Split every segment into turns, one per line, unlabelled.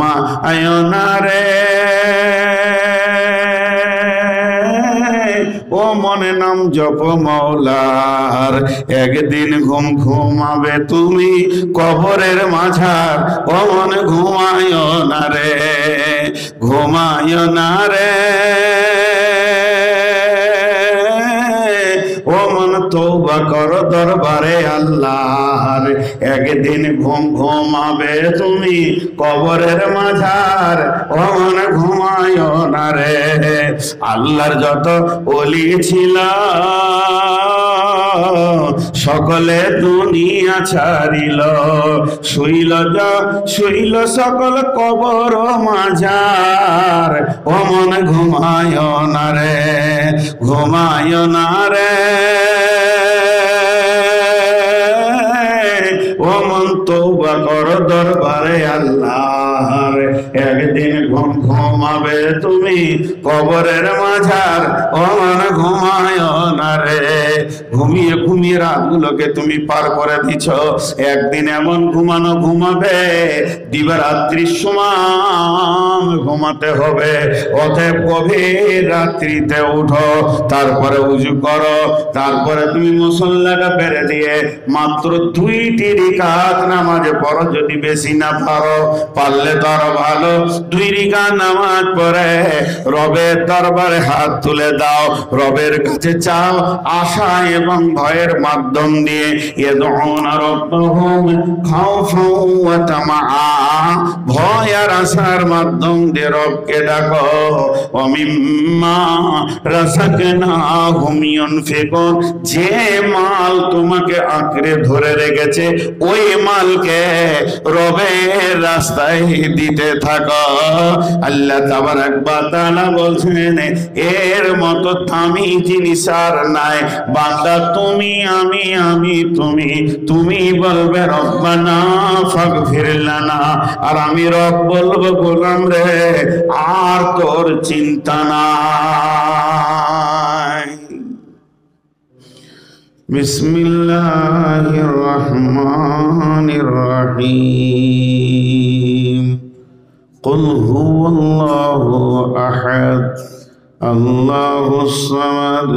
ঘুমায় না রে ও মনে নাম জপ মৌলার একদিন ঘুম ঘুমাবে তুমি কবরের মাঝার ও মনে ঘুমায় না রে ঘুমায় না রে ও মন তওবা কর দরবারে আল্লাহর একদিন ঘুম ঘুমাবে তুমি কবরের মাঝার ও মন ঘুমায় না রে আল্লাহর যত ওলি ছিল সকলে দুনিয়া ছাড়িল শুইল সকল কবর মাঝার ও মন ঘুমায় না রে ঘুমায় না রে ও মন তওবা কর দরবারে আল্লাহর একদিন ঘুম ঘুমাবে তুমি কবরের মাঝার ও মন ঘুমায় না রে ঘুমিয়ে ঘুমিয়ে রাতগুলোকে তুমি পার করে দিছ একদিন এমন ঘুমাবে দিবারাত্রির সমান ঘুমাতে হবে অতএব গভীর রাত্রিতে উঠো তারপরে উজু করো তারপরে তুমি মুসল্লাটা বেড়ে দিয়ে মাত্র 2টি রিকাত নামাজ পড়ো যদি বেশি না পারো পারলে তো আরো ভালো 2 রিকাত নামাজ পড়ে রবের দরবারে হাত তুলে দাও রবের কাছে চাও আশা এবং ভয়ের মাধ্যম দিয়ে ইয়াদউনা রাব্বাহুম খাওফাও ওয়া তামাআ ভয় আর আশার মাধ্যম দিয়ে রবকে ডাকো ওয়া মিম্মা রাযাকনাহুম ইউনফিকুন যে মাল তোমাকে আঁকড়ে ধরে রেখেছে ওই মালকে রবের রাস্তায় দিতে থাকো আল্লাহ তাবারাক ওয়া তাআলা বলছেন এর মতো দামি জিনিস আর নাই বান্দা তুমি আমি তুমি বলবে রব্বানা ফাগফির লানা আর আমি রব বলবো গোলাম রে আর তোর চিন্তা নাই বিসমিল্লাহির রহমানির রহিম কুল হুয়াল্লাহু আহাদ আল্লাহুস সামাদ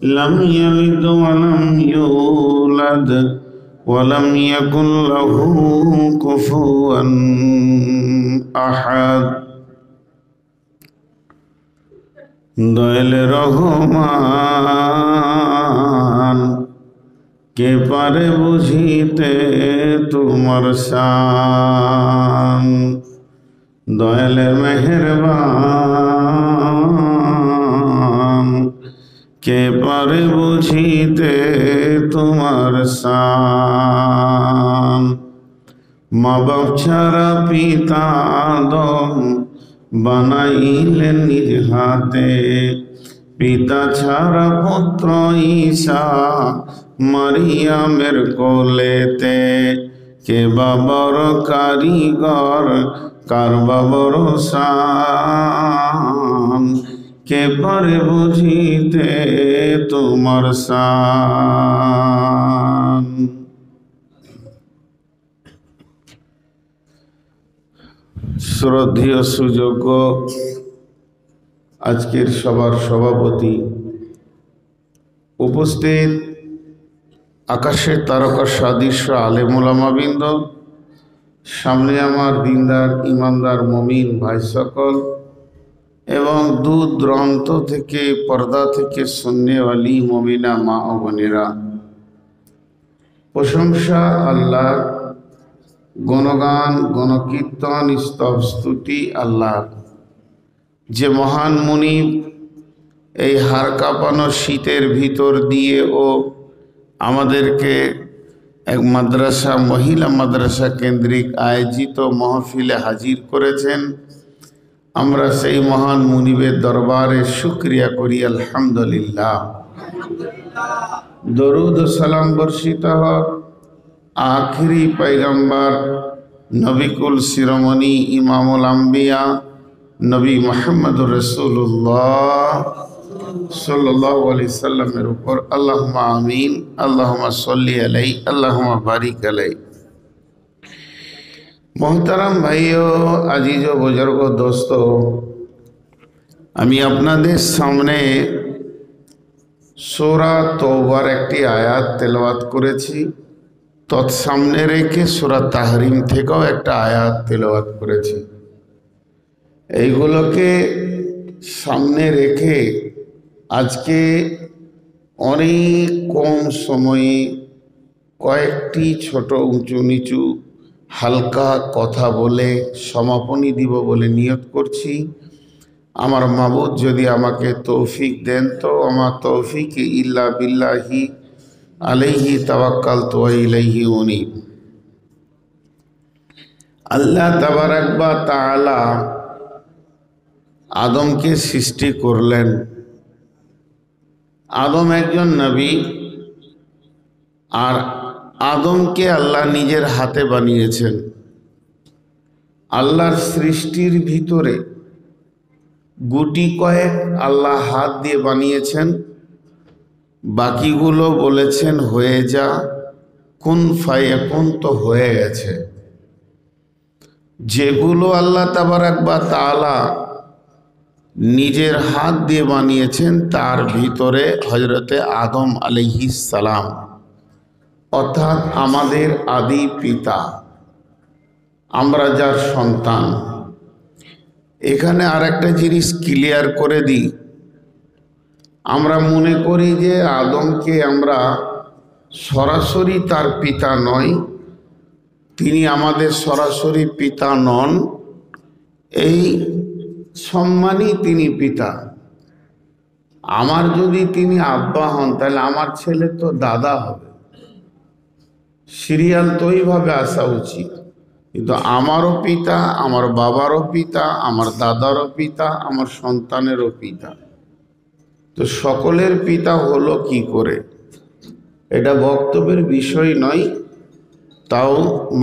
لم يلد ولم يولد ولم يكن له كفوا أحد দয়াল রহমান কে পারে বুঝিতে তোমার শান দয়াল মেহেরবান কে পারে বুঝিতে তোমার শান মা বাপ ছাড়া পিতা আদম বানাইলেন নিজ হাতে পিতা ছাড়া পুত্র ঈসা মারিয়ামের কোলেতে কে বাবার কারিগর কার বাবার শান কে পারে বুঝিতে তোমার শান শ্রদ্ধেয় সুযোগ্য আজকের সবার সভাপতি উপস্থিত আকাশের তারকা সদৃশ্য আলেম ওলামাবৃন্দ সামনে আমার দিনদার ইমানদার মুমিন ভাই সকল এবং দূর দূরান্ত থেকে পর্দা থেকে শুননেওয়ালি মুমিনা মা ও বোনেরা প্রশংসা আল্লাহ গুণগান গণকীর্তন স্তব স্তুতি আল্লাহ যে মহান মুনিব এই হাড় কাঁপানো শীতের ভিতর দিয়ে ও আমাদেরকে এক মাদ্রাসা মহিলা মাদ্রাসা কেন্দ্রিক আয়োজিত মাহফিলে হাজির করেছেন আমরা সেই মহান মুনিবের দরবারে শুকরিয়া করি আলহামদুলিল্লাহ দরুদ ও সালাম বর্ষিত হোক আখিরি पैगंबर नबीकुल शिरोमणि इमामुल अंबिया नबी मोहम्मद रसूलुल्लाह सल्लल्लाहु अलैहि वसल्लम এর উপর আল্লাহুম্মা আমিন আল্লাহুম্মা সাল্লি আলাইহি আল্লাহুম্মা বারিক আলাইহি मोहतरम भाइयों, अजीजो बुजुर्गो, दोस्तों, আমি আপনাদের সামনে সূরা তওবার একটি আয়াত তেলাওয়াত করেছি। তৎসামনে রেখে সূরা তাহরিম থেকেও একটা আয়াত তেলাওয়াত করেছি। এইগুলোকে সামনে রেখে আজকে অনেক কম সময়ে কয়েকটি ছোট উঁচু নিচু হালকা কথা বলে সমাপনী দিব বলে নিয়ত করছি। আমার মাবুদ যদি আমাকে তৌফিক দেন তো আমার তৌফিক ইল্লা বিল্লাহি আলাইহি তাওয়াক্কালতু ওয়া ইলাইহি উনীব। আল্লাহ তাবারাক ওয়া তাআলা আদমকে সৃষ্টি করলেন। আদম একজন নবী, আর আদমকে আল্লাহ নিজের হাতে বানিয়েছেন। আল্লাহর সৃষ্টির ভিতরে গুটি কয়েক আল্লাহ হাত দিয়ে বানিয়েছেন, বাকিগুলো বলেছেন হয়ে যা, কুন ফায়াকুন, তো হয়ে গেছে। যেগুলো আল্লাহ তাবারাক ওয়া তাআলা নিজের হাত দিয়ে বানিয়েছেন তার ভিতরে হযরতে আদম আলাইহিস সালাম, অর্থাৎ আমাদের আদি পিতা, আমরা যার সন্তান। এখানে আর একটা জিনিস ক্লিয়ার করে দিই, আমরা মনে করি যে আদমকে আমরা সরাসরি তার পিতা নয়, তিনি আমাদের সরাসরি পিতা নন, এই সম্মানই তিনি পিতা। আমার যদি তিনি আব্বা হন তাহলে আমার ছেলে তো দাদা হবে, সিরিয়াল তো ওইভাবে আসা উচিত। কিন্তু আমারও পিতা, আমার বাবারও পিতা, আমার দাদারও পিতা, আমার সন্তানেরও পিতা। তো সকলের পিতা হলো কি করে, এটা বক্তব্যের বিষয় নয়, তাও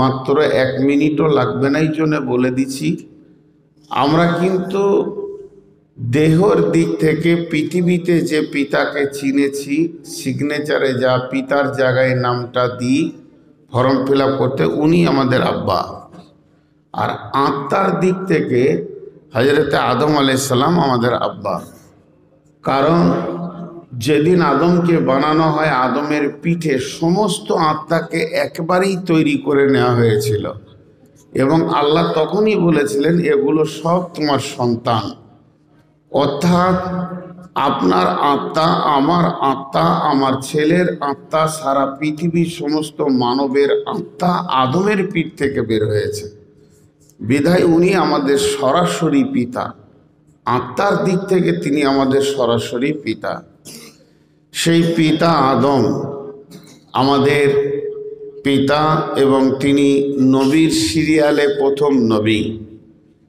মাত্র 1 মিনিটও লাগবে না, এই জন্য বলে দিচ্ছি। আমরা কিন্তু দেহর দিক থেকে পৃথিবীতে যে পিতাকে চিনেছি, সিগনেচারে যা পিতার জায়গায় নামটা দিই ফর্ম ফিল আপ করতে, উনি আমাদের আব্বা। আর আত্মার দিক থেকে হযরতে আদম আলাইহিস সালাম আমাদের আব্বা। কারণ যেদিন আদমকে বানানো হয়, আদমের পিঠে সমস্ত আত্মাকে একবারেই তৈরি করে নেওয়া হয়েছিল, এবং আল্লাহ তখনই বলেছিলেন এগুলো সব তোমার সন্তান। অর্থাৎ আপনার আত্মা, আমার আত্মা, আমার ছেলের আত্মা, সারা পৃথিবীর সমস্ত মানবের আত্মা আদমের পিঠ থেকে বের হয়েছে। বিধায় উনি আমাদের সরাসরি পিতা, আত্মার দিক থেকে তিনি আমাদের সরাসরি পিতা। সেই পিতা আদম আমাদের পিতা, এবং তিনি নবীর সিরিয়ালে প্রথম নবী।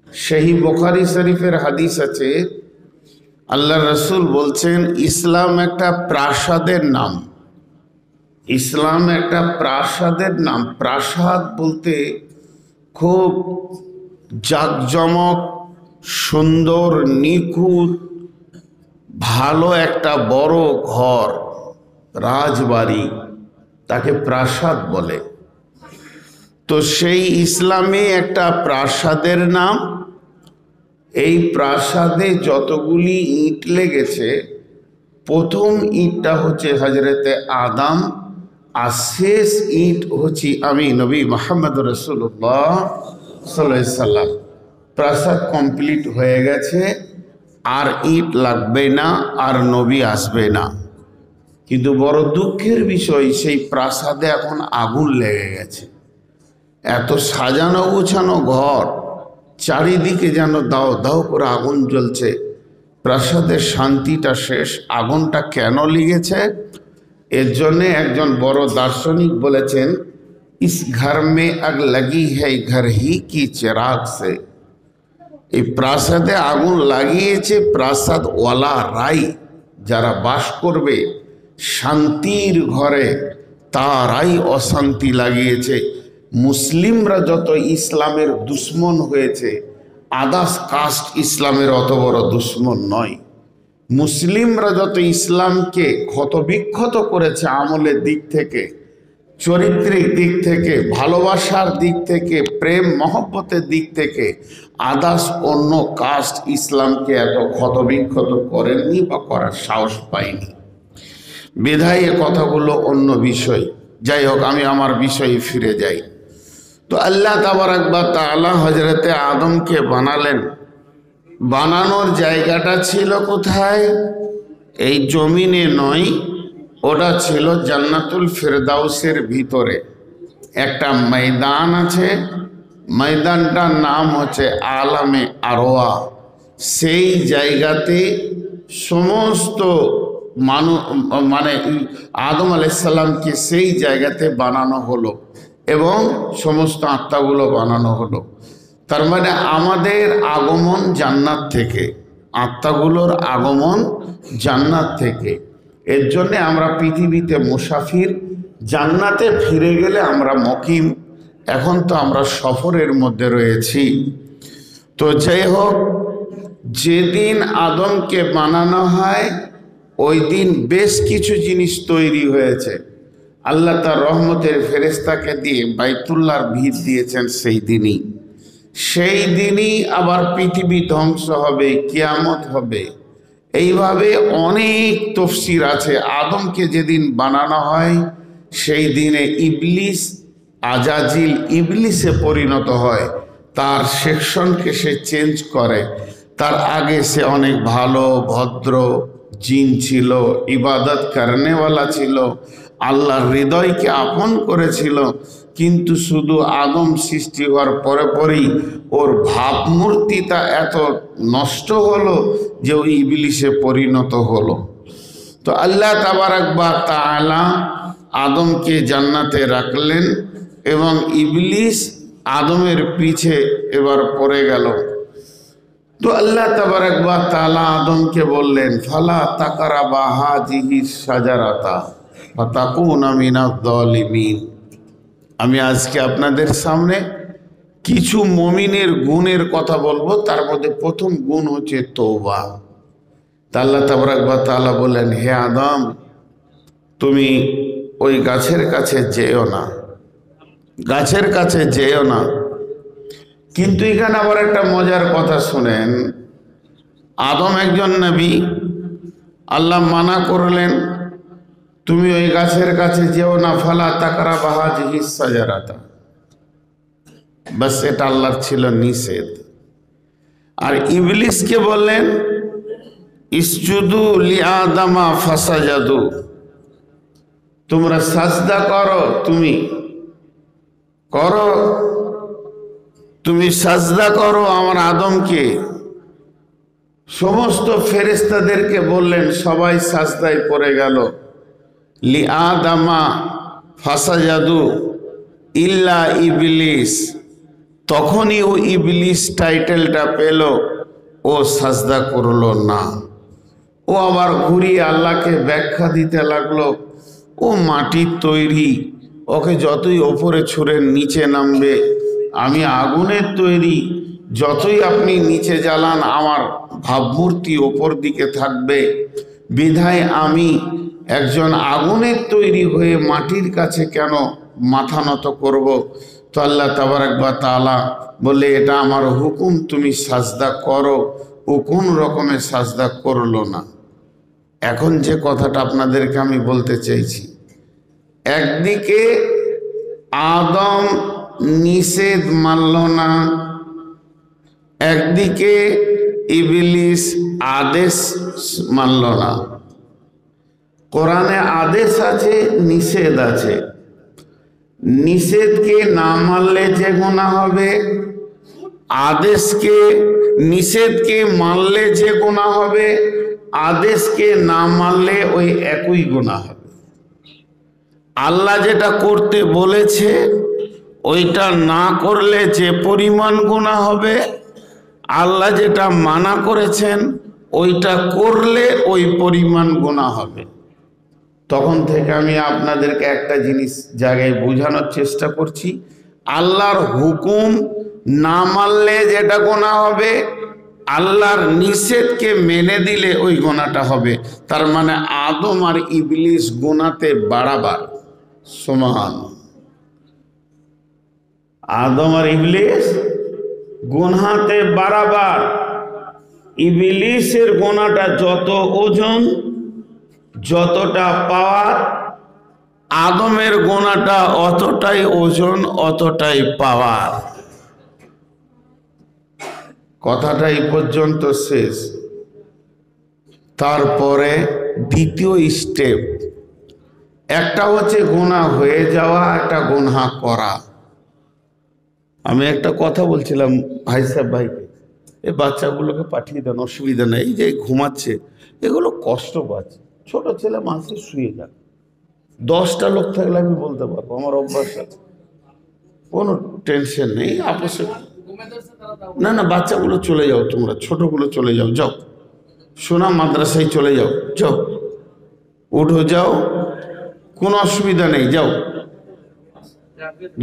সহিহ বুখারী শরীফের হাদিস আছে, আল্লাহ রসুল বলছেন ইসলাম একটা প্রাসাদের নাম। ইসলাম একটা প্রাসাদের নাম। প্রাসাদ বলতে খুব জাঁকজমক, সুন্দর, নিখুঁত, ভালো একটা বড় ঘর, রাজবাড়ি, তাকে প্রাসাদ বলে। তো সেই ইসলামে একটা প্রাসাদের নাম। এই প্রাসাদে যতগুলি ইট লেগেছে, প্রথম ইটটা হচ্ছে হযরতে আদম, আর শেষ ইট হচ্ছে আমি নবী মুহাম্মদ রাসূলুল্লাহ সাল্লাল্লাহু আলাইহি সাল্লাম। প্রাসাদ কমপ্লিট হয়ে গেছে, আর ইট লাগবে না, আর নবী আসবে না। কিন্তু বড় দুঃখের বিষয়, সেই প্রাসাদে এখন আগুন লেগে গেছে। এত সাজানো গোছানো ঘর, চারিদিকে যেন দাও দাও করে আগুন জ্বলছে। প্রাসাদের শান্তিটা শেষ। আগুনটা কেন লেগেছে? এর জন্যে একজন বড় দার্শনিক বলেছেন, ইস ঘর মে আগ লাগি হ্যায় ঘর হি কি চিরাগ সে। এই প্রাসাদে আগুন লাগিয়েছে প্রাসাদ ওয়ালারাই, যারা বাস করবে শান্তির ঘরে, তারাই অশান্তি লাগিয়েছে। মুসলিমরা যত ইসলামের দুশ্মন হয়েছে, আদার্স কাস্ট ইসলামের অত বড় দুশ্মন নয়। মুসলিমরা যত ইসলামকে ক্ষতবিক্ষত করেছে আমলের দিক থেকে, চরিত্রিক দিক থেকে, ভালোবাসার দিক থেকে, প্রেম মহব্বতের দিক থেকে আদার্স অন্য কাস্ট ইসলামকে এত ক্ষতবিক্ষত করেননি বা করার সাহস পায়নি। বিধায় এ কথাগুলো অন্য বিষয়। যাই হোক, আমি আমার বিষয়ে ফিরে যাই। তো আল্লাহ তাবারাক ওয়া তাআলা হযরতে আদমকে বানালেন। বানানোর জায়গাটা ছিল কোথায়? এই জমিনে নয়, ওটা ছিল জান্নাতুল ফেরদাউসের ভিতরে একটা ময়দান আছে। ময়দানটার নাম হচ্ছে আলামে আরওয়া। সেই জায়গাতে সমস্ত মানে আদম আলাইহিস সালামকে সেই জায়গাতে বানানো হলো এবং সমস্ত আত্মাগুলো বানানো হলো। তার মানে আমাদের আগমন জান্নাত থেকে, আত্মাগুলোর আগমন জান্নাত থেকে। এর জন্যে আমরা পৃথিবীতে মুসাফির, জান্নাতে ফিরে গেলে আমরা মকিম। এখন তো আমরা সফরের মধ্যে রয়েছি। তো যাই হোক, যেদিন আদমকে বানানো হয় ওই দিন বেশ কিছু জিনিস তৈরি হয়েছে। আল্লাহ তার রহমতের ফেরেশতাকে দিয়ে বাইতুল্লাহর ভিত দিয়েছেন সেই দিনই আবার পৃথিবী ধ্বংস হবে, কিয়ামত হবে। এইভাবে অনেক তফসির আছে। আদমকে যেদিন বানানো হয় সেই দিনে ইবলিস, আজাজিল ইবলিসে পরিণত হয়। তার সেকশনকে সে চেঞ্জ করে। তার আগে সে অনেক ভালো ভদ্র জিন ছিল, ইবাদত করনেওয়ালা ছিল, আল্লাহর হৃদয়কে আপন করেছিল। কিন্তু শুধু আদম সৃষ্টি হওয়ার পরে পরেই ওর ভাবমূর্তিটা এত নষ্ট হলো যে ওই ইবলিসে পরিণত হলো। তো আল্লাহ তাবারাক ওয়া তাআলা আদমকে জান্নাতে রাখলেন এবং ইবলিস আদমের পিছে এবার পড়ে গেল। তো আল্লাহ তাবারাক ওয়া তাআলা আদমকে বললেন, ফালা তাকরাবা হাযিহিস শাজারাতা ফাতাকুনা মিনাজ জালিমিন। আমি আজকে আপনাদের সামনে কিছু মুমিনের গুণের কথা বলবো। তার মধ্যে প্রথম গুণ হচ্ছে তওবা। তা আল্লাহ তাবারাক ওয়া তাআলা বললেন, হে আদম, তুমি ওই গাছের কাছে যেও না, গাছের কাছে যেও না। কিন্তু এখানে আবার একটা মজার কথা শুনেন। আদম একজন নবী, আল্লাহ মানা করলেন তুমি ওই গাছের কাছে যেও না, ফালা তাকরাবা হাযিহিস শাজারাতা। বাস এটা আল্লাহর ছিল নিষেধ। আর ইবলিসকে বললেন ইসজুদু লিআদামা ফাসাজাদু, তোমরা সাজদা করো, তুমি সাজদা করো আমার আদমকে। সমস্ত ফেরেশতাদেরকে বললেন, সবাই সাজদায় পড়ে গেল। লিআদামা ফাসাজাদু ইল্লা ইবলিস। তখনই ও ইবলিস টাইটেলটা পেল, ও সাজদা করলো না। ও আবার ঘুরিয়ে আল্লাহকে ব্যাখ্যা দিতে লাগলো, ও মাটির তৈরি, ওকে যতই ওপরে ছুঁড়ে নিচে নামবে। আমি আগুনের তৈরি, যতই আপনি নিচে জ্বালান আমার ভাবমূর্তি ওপর দিকে থাকবে। বিধায় আমি একজন আগুনের তৈরি হয়ে মাটির কাছে কেন মাথা নত করব? তো আল্লাহ তাবারাক ওয়া তাআলা বলে, এটা আমার হুকুম, তুমি সাজদা করো। ও কোন রকমের সাজদা করলো না। এখন যে কথাটা আপনাদেরকে আমি বলতে চাইছি, একদিকে আদম নিষেধ মানল না, একদিকে ইবলিস আদেশ মানল না। কোরআনে আদেশ আছে, নিষেধ আছে। নিষেধকে না মানলে যে গুনাহ হবে, নিষেধকে মানলে যে গুনাহ হবে, আদেশকে না মানলে ওই একই গুনাহ হবে। আল্লাহ যেটা করতে বলেছে ওইটা না করলে যে পরিমাণ গুনাহ হবে, আল্লাহ যেটা মানা করেছেন ওইটা করলে ওই পরিমাণ গুনাহ হবে। তখন থেকে আমি আপনাদেরকে একটা জিনিস জায়গায় বোঝানোর চেষ্টা করছি, আল্লাহর হুকুম না মানলে যেটা গুনাহ হবে, আল্লাহর নিষেধকে মেনে দিলে ওই গুনাহটা হবে। তার মানে আদম আর ইবলিস গুনাহতে বাড়াবার সমান। আদম আর ইবলিস গুনহাতে বারাবার। ইবলিসের গোনাটা যত ওজন, যতটা পাওয়ার, আদমের গোনাটা অতটাই ওজন, অতটাই পাওয়ার। কথাটা এই পর্যন্ত শেষ। তারপরে দ্বিতীয় স্টেপ, একটা হচ্ছে গুনাহ হয়ে যাওয়া, একটা গুনাহ করা। আমি একটা কথা বলছিলাম ভাই সাহেব ভাইকে, এই বাচ্চাগুলোকে পাঠিয়ে দেন, অসুবিধা নেই, এই যে ঘুমাচ্ছে এগুলো কষ্ট পাচ্ছে, ছোট ছেলে মাসে শুয়ে যাক। 10টা লোক থাকলে আমি বলতে পারবো, আমার অভ্যাস আছে, কোনো টেনশন নেই। আপসে না না, বাচ্চাগুলো চলে যাও, তোমরা ছোটগুলো চলে যাও, যাও সোনা মাদ্রাসায় চলে যাও, যাও উঠো, যাও, কোনো অসুবিধা নেই, যাও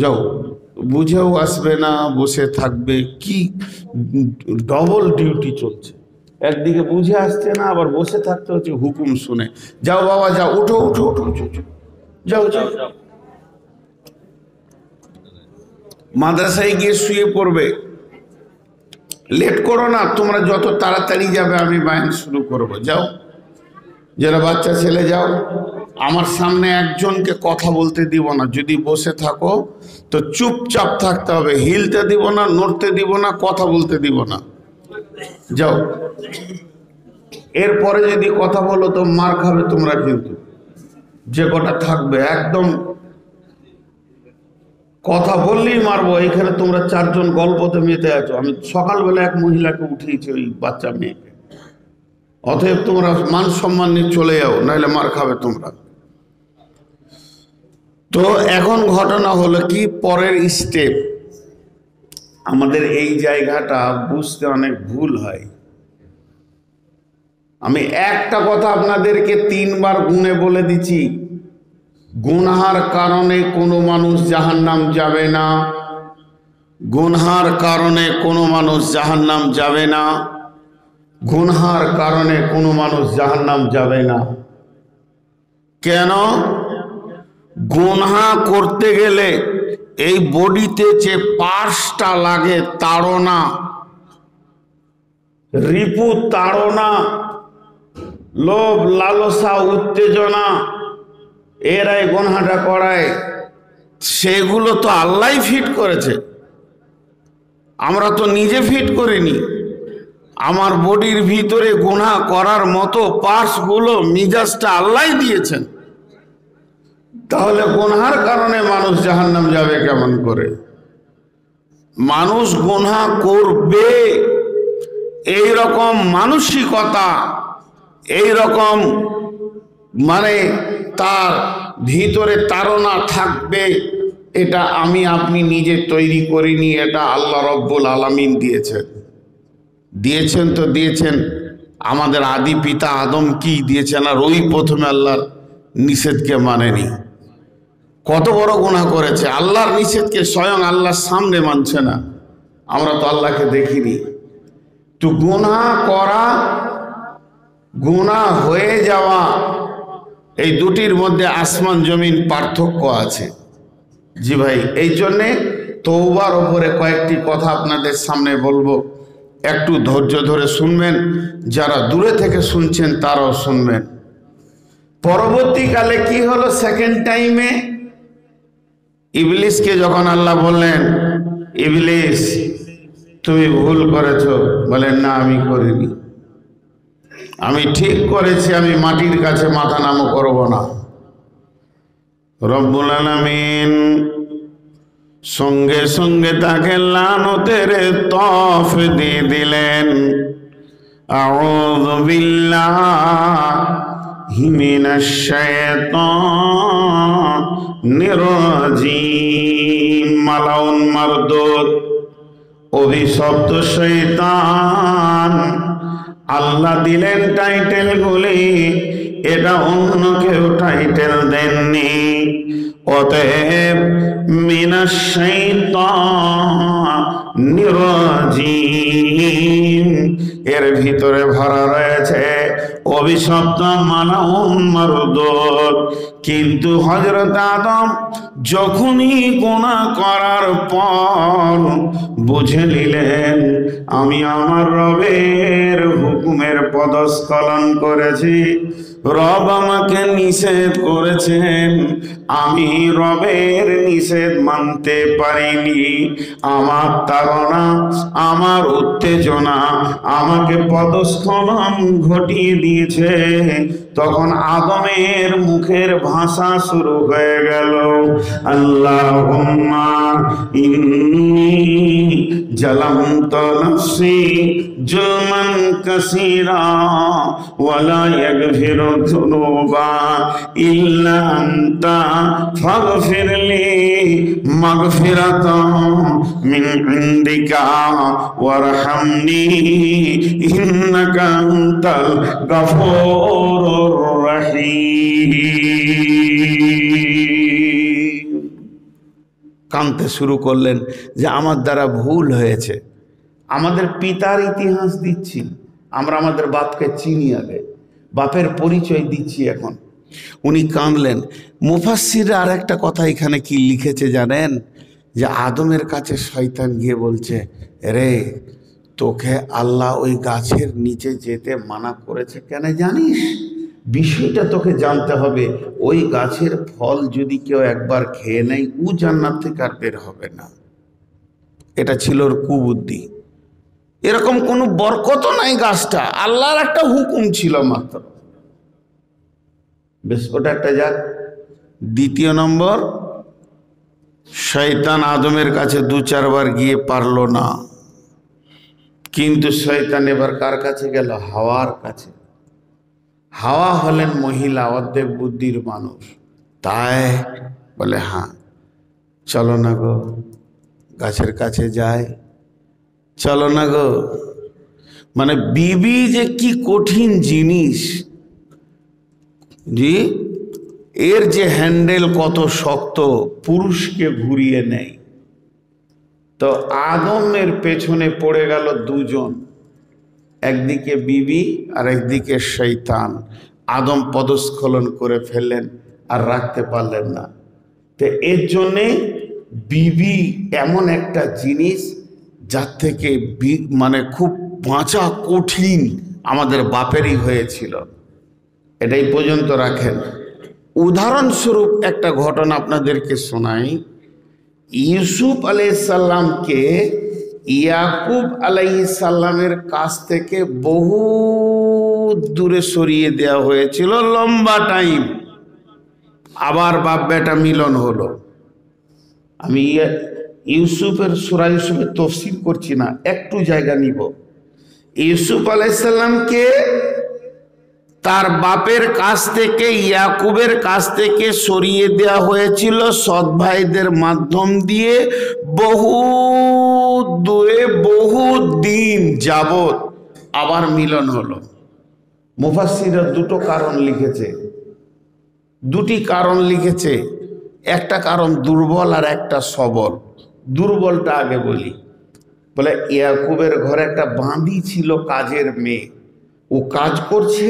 যাও। বুঝেও আসবে না, বসে থাকবে, কি ডবল ডিউটি চলছে, একদিকে বুঝে আসছে না, আবার বসে থাকতে হচ্ছে হুকুম শুনে। যাও বাবা যাও, উঠো উঠো উঠো উঠো, যাও যাও, মাদ্রাসায় গিয়ে শুয়ে পড়বে, লেট করো না, তোমরা যত তাড়াতাড়ি যাবে আমি বায়ান শুরু করব। যাও, যারা বাচ্চা ছেলে যাও, আমার সামনে একজনকে কথা বলতে দিব না, যদি বসে থাকো তো চুপচাপ থাকতে হবে, হিলতে দিব না, নড়তে দিব না, কথা বলতে দিব না, যাও। এরপরে যদি কথা বলো তো মার খাবে তোমরা, কিন্তু যে কটা থাকবে একদম কথা বললেই মারবো। এখানে তোমরা 4 জন গল্পতে মেতে আছো, আমি সকালবেলা এক মহিলাকে উঠিয়েছি, ওই বাচ্চা মেয়েকে। অতএব তোমরা মান সম্মান নিয়ে চলে যাও, নাহলে মার খাবে তোমরা। তো এখন ঘটনা হলো কি, পরের স্টেপ, আমাদের এই জায়গাটা বুঝতে অনেক ভুল হয়। আমি একটা কথা আপনাদেরকে 3 বার গুণে বলে দিচ্ছি, গুনহার কারণে কোনো মানুষ জাহান্নাম যাবে না, গুনহার কারণে কোনো মানুষ জাহান্নাম যাবে না, গুনহার কারণে কোনো মানুষ জাহান্নাম যাবে না। কেন? গুনহা করতে গেলে এই বডিতে যে পার্টসটা লাগে, তাড়না, রিপু তাড়না, লোভ লালসা উত্তেজনা, এরাই গুনহাটা করায়। সেগুলো তো আল্লাহ ফিট করেছে, আমরা তো নিজে ফিট করিনি। আমার বডির ভিতরে গুনাহ করার মতো পার্টসগুলো, মিজাজটা আল্লাহ দিয়েছেন। তাহলে গুনহার কারণে মানুষ জাহান্নাম যাবে কেমন করে? মানুষ গুনাহ করবে এই রকম মানসিকতা, এই রকম মানে তার ভিতরে তাড়না থাকবে, এটা আমি আপনি নিজে তৈরি করিনি, এটা আল্লাহ রব্বুল আলামিন দিয়েছেন। দিয়েছেন তো দিয়েছেন, আমাদের আদি পিতা আদম কি দিয়েছেন, আর ওই প্রথমে আল্লাহর নিষেধকে মানেনি। কত বড় গুনাহ করেছে, আল্লাহর নিষেধকে স্বয়ং আল্লাহর সামনে মানছে না। আমরা তো আল্লাহকে দেখিনি। তো গুনাহ করা, গুনাহ হয়ে যাওয়া, এই দুটির মধ্যে আসমান জমিন পার্থক্য আছে। জি ভাই, এই জন্যে তওবার ওপরে কয়েকটি কথা আপনাদের সামনে বলবো, একটু ধৈর্য ধরে শুনবেন, যারা দূরে থেকে শুনছেন তারাও শুনবেন। পরবর্তীকালে কি হলো, সেকেন্ড টাইমে ইবলিসকে যখন আল্লাহ বললেন, ইবলিস তুমি ভুল করেছো, বলেন না আমি করিনি, আমি ঠিক করেছি, আমি মাটির কাছে মাথা নামও করব না। রব্বুল আলামিন সঙ্গে সঙ্গে তাকে লানতের তফ দিয়ে দিলেন। আউযু বিল্লাহি মিনাশ শাইতানির রাজিম। মালাউন মারদুদ, অভিশপ্ত শয়তান। আল্লাহ দিলেন টাইটেল গুলি, এটা অন্য কেউ টাইটেল দেননি। অতএব মিনাশ শাইতানির রাজিম, এর ভিতরে ভরা রয়েছে অভিশপ্ত মালাউন মারদুদ। কিন্তু হযরত আদম যখনই গুনাহ করার পর বুঝে নিলেন আমি আমার রবের হুকুমের পদস্খলন করেছি, রব আমাকে নিষেধ করেছেন, আমি রবের নিষেধ মানতে পারিনি, আমার তাড়না আমার উত্তেজনা আমাকে পদস্খলন ঘটিয়ে দিয়েছে। তখন আদমের মুখের ভাষা শুরু হয়ে গেল, আল্লাহুম্মা ইন্নী জালামতু নাফসি জুলমান কাসীরা ওয়ালা ইয়াগফিরু যুনুবা ইল্লা আনতা ফাগফিরলি মাগফিরাতাম মিন ইনদিকা ওয়ারহামনি ইন্নাকা আনতাল গফুরুর রহিম। কাঁদতে শুরু করলেন যে আমার দ্বারা ভুল হয়েছে। আমাদের পিতার ইতিহাস দিচ্ছি, আমরা আমাদের বাপকে চিনি, আগে বাপের পরিচয় দিচ্ছি এখন। উনি কাঁদলেন। মুফাসসিররা আর একটা কথা এখানে কি লিখেছে জানেন, যে আদমের কাছে শয়তান গিয়ে বলছে, রে তোকে আল্লাহ ওই গাছের নিচে যেতে মানা করেছে কেন জানিস? বিষয়টা তোকে জানতে হবে। ওই গাছের ফল যদি কেউ একবার খেয়ে নেয় ও জান্নাত থেকে আর বের হবে না। এটা ছিল ওর কুবুদ্ধি। এরকম কোনো বরকত নাই গাছটা, আল্লাহর একটা হুকুম ছিল মাত্র। বেশ, ওটা একটা যাক। দ্বিতীয় নম্বর, শয়তান আদমের কাছে 2-4 বার গিয়ে পারল না, কিন্তু শয়তান এবার কার কাছে গেল? হাওয়ার কাছে। হাওয়া হলেন মহিলা, অর্ধেক বুদ্ধির মানুষ। তাই বলে হ্যাঁ চলো না গো গাছের কাছে যায়, চলো না গো। মানে বিবি যে কি কঠিন জিনিস, জি, এর যে হ্যান্ডেল কত শক্ত, পুরুষকে ঘুরিয়ে নেয়। তো আদমের পেছনে পড়ে গেল 2 জন, একদিকে বিবি আর একদিকে শয়তান। আদম পদস্খলন করে ফেললেন, আর রাখতে পারলেন না। তো এর জন্যে বিবি এমন একটা জিনিস যার থেকে মানে খুব বাঁচা কঠিন, আমাদের বাপেরই হয়েছিল। এটাই পর্যন্ত রাখেন। উদাহরণস্বরূপ একটা ঘটনা আপনাদেরকে শোনাই। ইউসুফ আলাইহিস সালামকে ইয়াকুব আলাইহিস সালামের কাছ থেকে বহু দূরে সরিয়ে দেওয়া হয়েছিল, লম্বা টাইম। আবার বাপ বেটা মিলন হলো। আমি ইউসুফের সূরা ইউসুফের তাফসীর করছি না, একটু জায়গা নিব। ইউসুফ আলাইহিস সালামকে তার বাপের কাছ থেকে, ইয়াকুবের কাছ থেকে সরিয়ে দেওয়া হয়েছিল সৎ ভাইদের মাধ্যম দিয়ে, বহু দূরে বহু দিন যাবত আবার মিলন হলো। মুফাসসিররা 2টো কারণ লিখেছে, 2টি কারণ লিখেছে। একটা কারণ দুর্বল আর একটা সবল। দুর্বলটা আগে বলি। বলে ইয়াকুবের ঘরে একটা বাঁধি ছিল, কাজের মেয়ে, ও কাজ করছে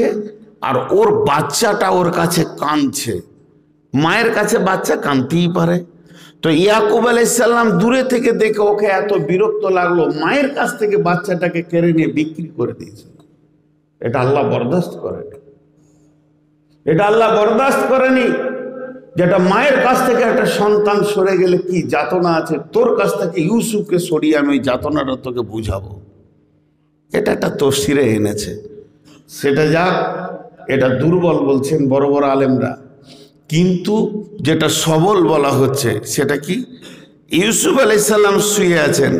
আর ওর বাচ্চাটা ওর কাছে কাঁদছে। মায়ের কাছে বাচ্চা কাঁদতেই পারে। তো ইয়াকুব আলাইহিস সালাম দূরে থেকে দেখে ওকে এত বিরক্ত লাগলো, মায়ের কাছ থেকে বাচ্চাটাকে কেড়ে নিয়ে বিক্রি করে দিয়েছিল। এটা আল্লাহ বরদাস্ত করে, এটা আল্লাহ বরদাস্ত করেনি। যেটা মায়ের কাছ থেকে একটা সন্তান সরে গেলে কি যাতনা আছে, তোর কাছ থেকে ইউসুফকে সরিয়ে আমি ওই যাতনাটা তোকে বুঝাবো। এটা একটা তফসিরে এনেছে। সেটা যাক, এটা দুর্বল বলছেন বড় বড় আলেমরা। কিন্তু যেটা সবল বলা হচ্ছে সেটা কি, ইউসুফ আলাইহিস সালাম শুয়ে আছেন,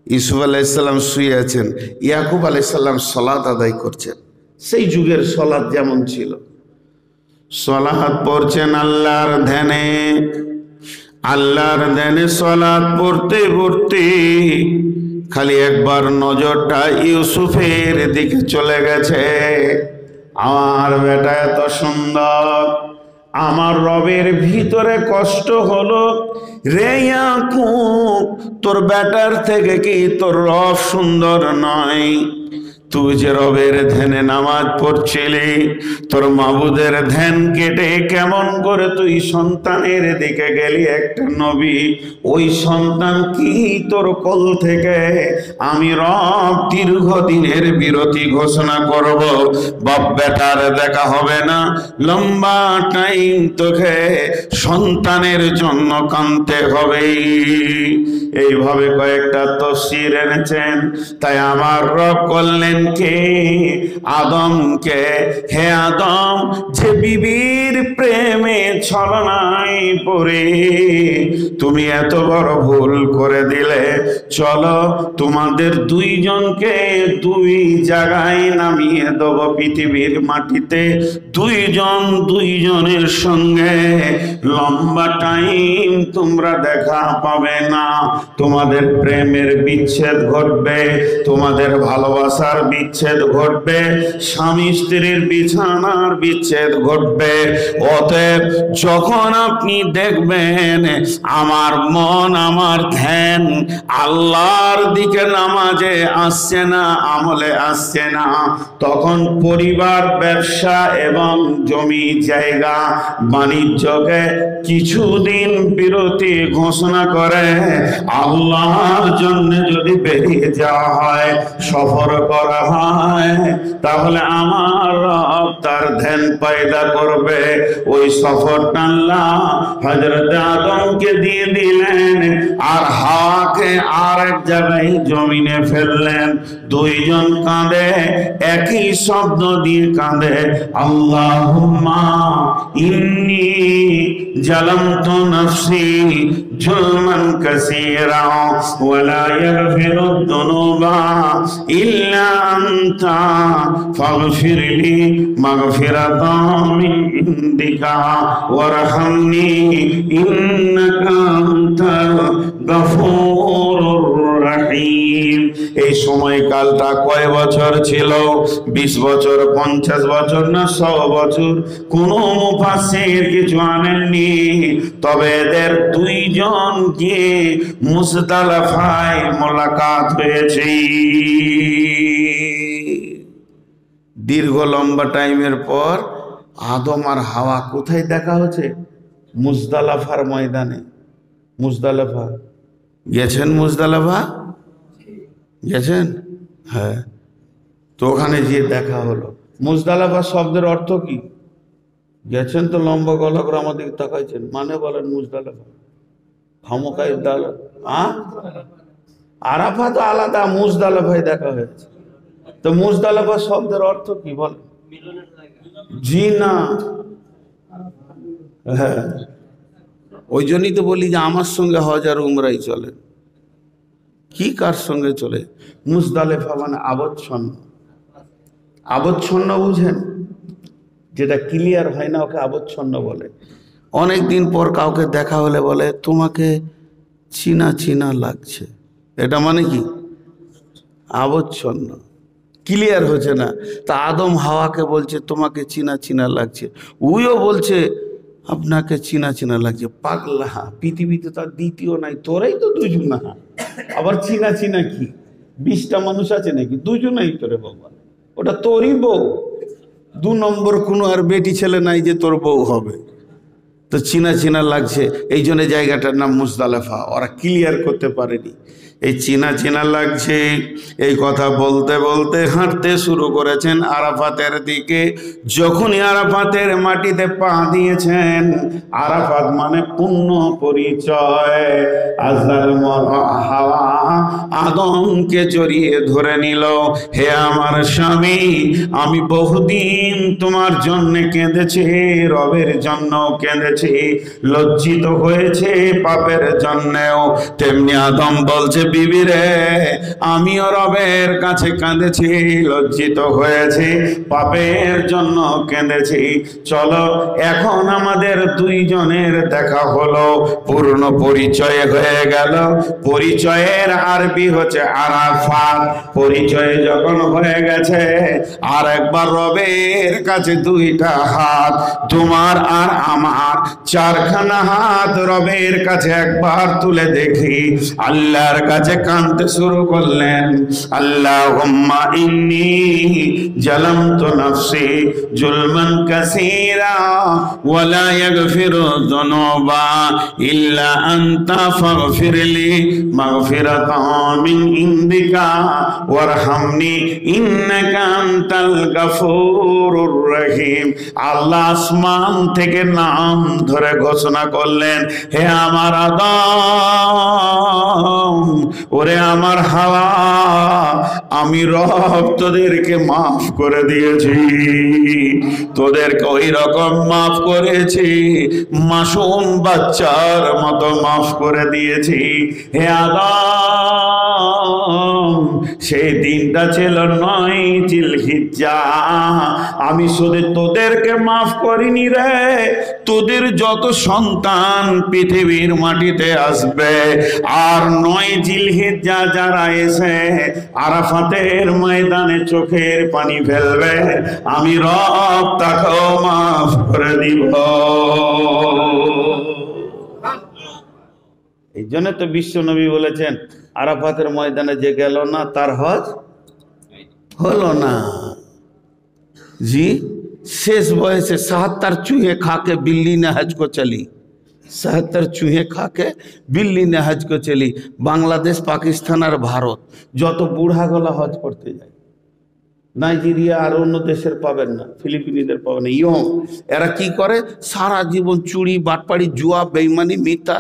ইউসুফ আলাইহিস সালাম শুয়ে আছেন, ইয়াকুব আলাইহিস সালাম সালাত আদায় করছেন। সেই যুগের সালাত যেমন ছিল, সালাত পড়ছেন আল্লাহর ধ্যানে। আল্লাহর ধ্যানে সালাত পড়তে পড়তে খালি একবার নজরটা ইউসুফের দিকে চলে গেছে। আমার বেটা এত সুন্দর, আমার রবের ভিতরে কষ্ট হলো রে ইয়াকুব, তোর বেটার থেকে কি তোর রব সুন্দর নয়? তুই যে রবের ধ্যানে নামাজ পড়ছিলি, তোর মাবুদের ধ্যান কেটে কেমন করে তুই সন্তানের দিকে গেলি একটা নবী। ওই সন্তান কি তোর কোল থেকে আমি রব দীর্ঘদিনের বিরতি ঘোষণা করব, বাপ বেটার দেখা হবে না, লম্বা টাইম তোকে সন্তানের জন্য কাঁদতে হবে। এইভাবে কয়েকটা তাফসীর এনেছেন। তাই আমার রব করলেন কে? আদমকে। হে আদম, যে বিবির প্রেমে ছলনায় পড়ে তুমি এত বড় ভুল করে দিলে, চলো তোমাদের দুইজনকে দুই জায়গায় নামিয়ে দেব পৃথিবীর মাটিতে। দুইজন দুইজনের সঙ্গে লম্বা টাইম তোমরা দেখা পাবে না। তোমাদের প্রেমের বিচ্ছেদ ঘটবে, তোমাদের ভালোবাসার বিচ্ছেদ ঘটবে, স্বামী স্ত্রীর বিছানার বিচ্ছেদ ঘটবে। অতএব যখন আপনি দেখবেন আমার মন, আমার ধ্যান আল্লাহর দিকে নামাজে আসছে না, আমলে আসছে না, তখন পরিবার, ব্যবসা এবং জমি জায়গা বাণিজ্যকে কিছুদিন বিরতি ঘোষণা করে আল্লাহর জন্য যদি বেরিয়ে যাওয়া হয়, সফর করা হয়, তাহলে আমার রব তার ধ্যান পয়দা করবে। ওই সফরটা আল্লাহ হযরত আদমকে দিয়ে দিলেন, আর হাওয়াকে আর এক জায়গায় জমিনে ফেললেন। দুইজন কাঁদে, একই শব্দ দিয়ে কাঁদে, আল্লাহুম্মা ইন্নী জালামতু নাফসি জুলমান কাসীরা ওয়া লা ইয়াগফিরুদ দুনুবা ইল্লা আনতা ফাগফিরলি মাগফিরাতাম মিন ইনদিকা ওয়ারহামনি ইন্নাকা আনতাল গফুরুর রহিম। এই সময়কালটা কয় বছর ছিল? 20 বছর, 50 বছর না 100 বছর? কোনো মুফাসসির কিছু আনেননি। তবে এদের দুইজন গিয়ে মুজদালিফায় মোলাকাত হয়েছে। দীর্ঘ লম্বা টাইমের পর আদম আর হাওয়া কোথায় দেখা হচ্ছে? মুজদালিফার ময়দানে। মুজদালিফা গেছেন? মুজদালিফা গেছেন? হ্যাঁ, তো ওখানে গিয়ে দেখা হলো। মুজদালিফা শব্দের অর্থ কি? গেছেন তো লম্বা গলা করে আমাদের তাকাইছেন, মানে বলেন মুজদালিফা খামোকাই দাল। আরাফা তো আলাদা, মুজদালিফায় দেখা হয়েছে। তো মুজদালিফা শব্দের অর্থ কি বলেন? জি না, হ্যাঁ, ওই জন্যই তো বলি যে আমার সঙ্গে হজ আর উমরাই চলে। কি কার সঙ্গে চলে? মুজদালিফা মানে আবচ্ছন্ন। আবচ্ছন্ন বুঝেন? যেটা ক্লিয়ার হয় না ওকে আবচ্ছন্ন বলে। অনেক দিন পর কাউকে দেখা হলে বলে তোমাকে চিনা চিনা লাগছে। এটা মানে কি? আবচ্ছন্ন, ক্লিয়ার হচ্ছে না। তা আদম হাওয়াকে বলছে তোমাকে চিনা চিনা লাগছে, উইও বলছে আপনাকে চিনা চিনা লাগছে। পাগলা, পৃথিবীতে তার দ্বিতীয় নাই, তোরাই তো দুজন না, আবার চিনা চিনা কি? 20টা মানুষ আছে নাকি? দুজনেই তোরে বাবা, ওটা তোরই বউ। 2 নম্বর কোনো আর বেটি ছেলে নাই যে তোর বউ হবে। তো চিনা চিনা লাগছে, এই জন্য জায়গাটার নাম মুজদালিফা। ওরা ক্লিয়ার করতে পারেনি। এই চিনা চিনা লাগছে এই কথা বলতে বলতে হাঁটতে শুরু করেছেন আরাফাতের দিকে। যখনই আরাফাতের মাটিতে পা দিয়েছেন, আরাফাত মানে পূর্ণ পরিচয়, আজরাইল হাওয়া আদমকে জড়িয়ে ধরে নিল। হে আমার স্বামী, আমি বহুদিন তোমার জন্য কেঁদেছি, রবের জন্য কেঁদেছি, লজ্জিত হয়েছে পাপের জন্যেও। তেমনি আদম বলছে বিবি রে, আমিও রবের কাছে কাঁদেছি, লজ্জিত হয়েছি, পাপের জন্য কেঁদেছি। চলো এখন আমাদের দুইজনের দেখা হলো, পূর্ণ পরিচয় হয়ে গেল। পরিচয়ের আরবি হচ্ছে আরাফাত। পরিচয় যখন হয়ে গেছে, আর একবার রবের কাছে 2টা হাত, তোমার আর আমার 4খানা হাত রবের কাছে একবার তুলে দেখি। আল্লাহর কাছে কাঁদতে শুরু করলেন, আল্লাহুম্মা ইন্নী জালামতু নাফসি জুলমান কাসীরা ওয়া লা ইয়াগফিরু যুনুবা ইল্লা আনতা ফাগফিরলি মাগফিরাতাম মিন ইনদিকা ওয়ারহামনি ইন্নাকা আনতাল গাফুরুর রহিম। আল্লাহ আসমান থেকে নাম ধরে ঘোষণা করলেন, হে আমার আদম, ওরে আমার হাওয়া, আমি রব তোদেরকে মাফ করে দিয়েছি, তোদেরকে ওই রকম মাফ করেছি মাসুম বাচ্চার মতো মাফ করে দিয়েছি। হে আদম, সেই দিনটা ছিল 9 জিলহিজ্জা। আমি শুধু তোদেরকে মাফ করিনি রে, তোদের যত সন্তান পৃথিবীর মাটিতে আসবে আর 9 জিলহিজ্জা যারা এসে আরাফাতের ময়দানে চোখের পানি ফেলবে, আমি রব তাকেও মাফ করে দিব। এই জন্য তো বিশ্ব নবী বলেছেন, আরাফাতের ময়দানে যে গেল না তার হজ হলো না। জি, शेष बयसे 77 चूहे खा के बिल्ली ने हज को चली, 77 चूहे खा के बिल्ली ने हज को चली। बांग्लादेश पाकिस्तान और भारत যত বুড়া গলা হজ করতে যায়, নাইজেরিয়া আর অন্য দেশের পাবেন না, ফিলিপিনিদের পাবেন না। এরা কি করে, সারা জীবন চুরি বাটপাড়ি জুয়া বেইমানি মিথ্যা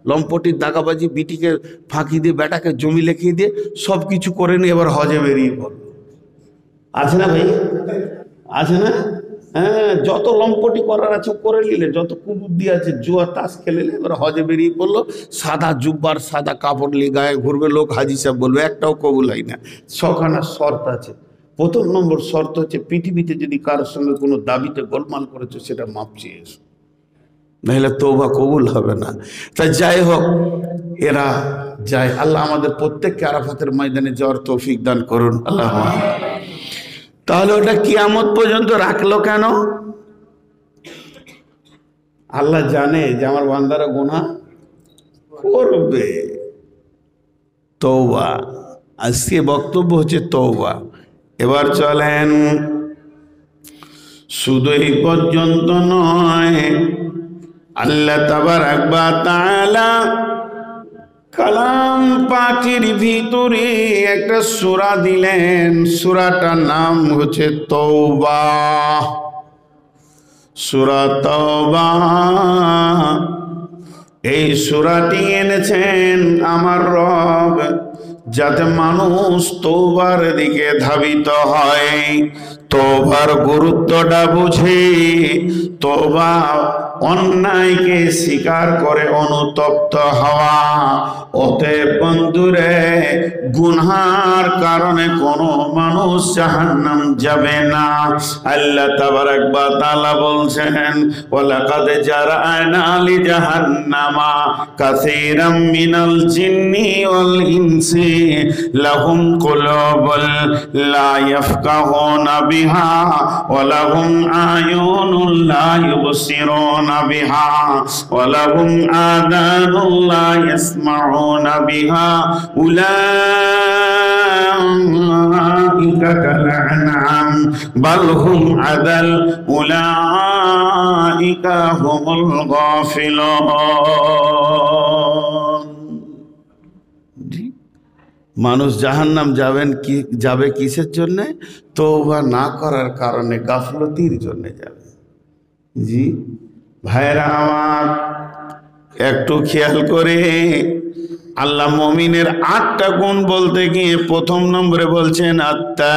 লম্পটি দাগাবাজি বিটিকে ফাঁকি দিয়ে বেটাকে জমি লেখিয়ে দিয়ে সব কিছু করে নিয়ে এবার হজে বেরিয়ে পড়ে। আছে না ভাই, আছে না? হ্যাঁ, যত লম্পটি করার আছে করে নিলে, যত কুবুদ্ধি আছে জুয়া তাস খেলে এবার হজে বেরিয়ে পড়লো। সাদা জুব্বার সাদা কাপড় নিয়ে গায়ে ঘুরবে, লোক হাজি সাহেব বলবে, একটাও কবুল হয় না। 6খানা শর্ত আছে। প্রথম নম্বর শর্ত হচ্ছে, পৃথিবীতে যদি কারোর সঙ্গে কোনো দাবিতে গোলমাল করেছো সেটা মাপ চেয়ে এসো, নাহলে তওবা কবুল হবে না। তাই যাই হোক, এরা যায়। আল্লাহ আমাদের প্রত্যেককে আরাফাতের ময়দানে যাওয়ার তৌফিক দান করুন, আল্লাহ। তাহলে ওটা কিয়ামত পর্যন্ত রাখলো কেন? আল্লাহ জানে যে আমার বান্দারা গুনাহ করবে। তওবা, আজকে বক্তব্য হচ্ছে তওবা। এবার চলেন, শুধু এই পর্যন্ত নয়, আল্লাহ তাবারাক ওয়া তাআলা কালাম পাকের ভিতরে একটা সূরা দিলেন। সূরাটার নাম হচ্ছে তওবা, সূরা তওবা। এই সূরাটি এনেছেন আমার রব যাতে মানুষ তওবার দিকে ধাবিত হয়, তওবার গুরুত্বটা বুঝে, তওবা অন্যায়কে স্বীকার করে অনুতপ্ত হওয়া। অতএব বন্ধুরে, গুনহার কারণে কোনো মানুষ জাহান্নাম যাবে না। আল্লাহ তাবারাক ওয়া তাআলা বলছেন, ওয়ালাকাদ জারা'না লিজাহান্নামা কাসীরাম মিনাল জিন্নি ওয়াল ইনসি লাহুম কুলুবুন লা ইয়াফকাহুনা বিহা ওয়া লাহুম আয়ুনুন লা ইউবসিরুনা বিহা ওয়া লাহুম আযানুন লা ইয়াসমাউনা বিহা উলাইকা কালআনআম বাল হুম আযাল উলাইকা হুমুল গাফিলুন। মানুষ জাহান্নাম যাবে কিসের জন্য? তওবা না করার কারণে, গাফলতির জন্য যাবে। জি ভাইরা আমার, একটু খেয়াল করে, আল্লাহ মুমিনের 8টা গুণ বলতে গিয়ে প্রথম নম্বরে বলছেন আত্তাইবুন,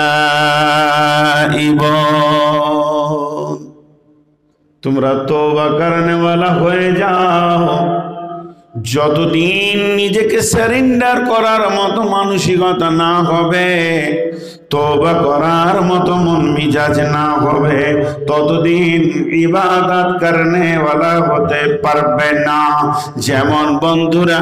তোমরা তওবা করনেওয়ালা হয়ে যাও। যতদিন নিজেকে সারেন্ডার করার মতো মানসিকতা না হবে, তওবা করার মতো মন মিজাজ না হবে, ততদিন ইবাদত করনেওয়ালা হতে পারবে না। যেমন বন্ধুরা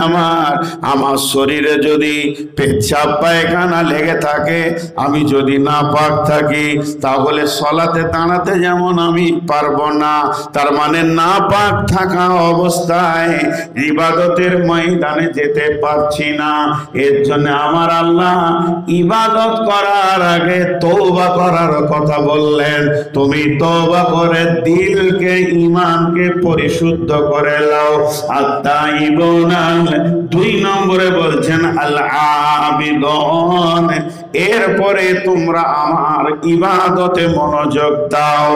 আমার শরীরে যদি পেচ্ছাপ পায়খানা লেগে থাকে, আমি যদি নাপাক থাকি, তাহলে সলাতে দাঁড়াতে যেমন আমি পারবো না। তার মানে নাপাক থাকা অবস্থায় ইবাদত ইবাদতের ময়দানে যেতে পারছি না। এর জন্য আমার আল্লাহ ইবাদত করার আগে তওবা করার কথা বললেন। তুমি তওবা করে দিলকে, ঈমানকে পরিশুদ্ধ করে নাও। আত-তাইবুনা, 2 নম্বরে বলছেন আল আবিদুন, এরপরে তোমরা আমার ইবাদতে মনোযোগ দাও।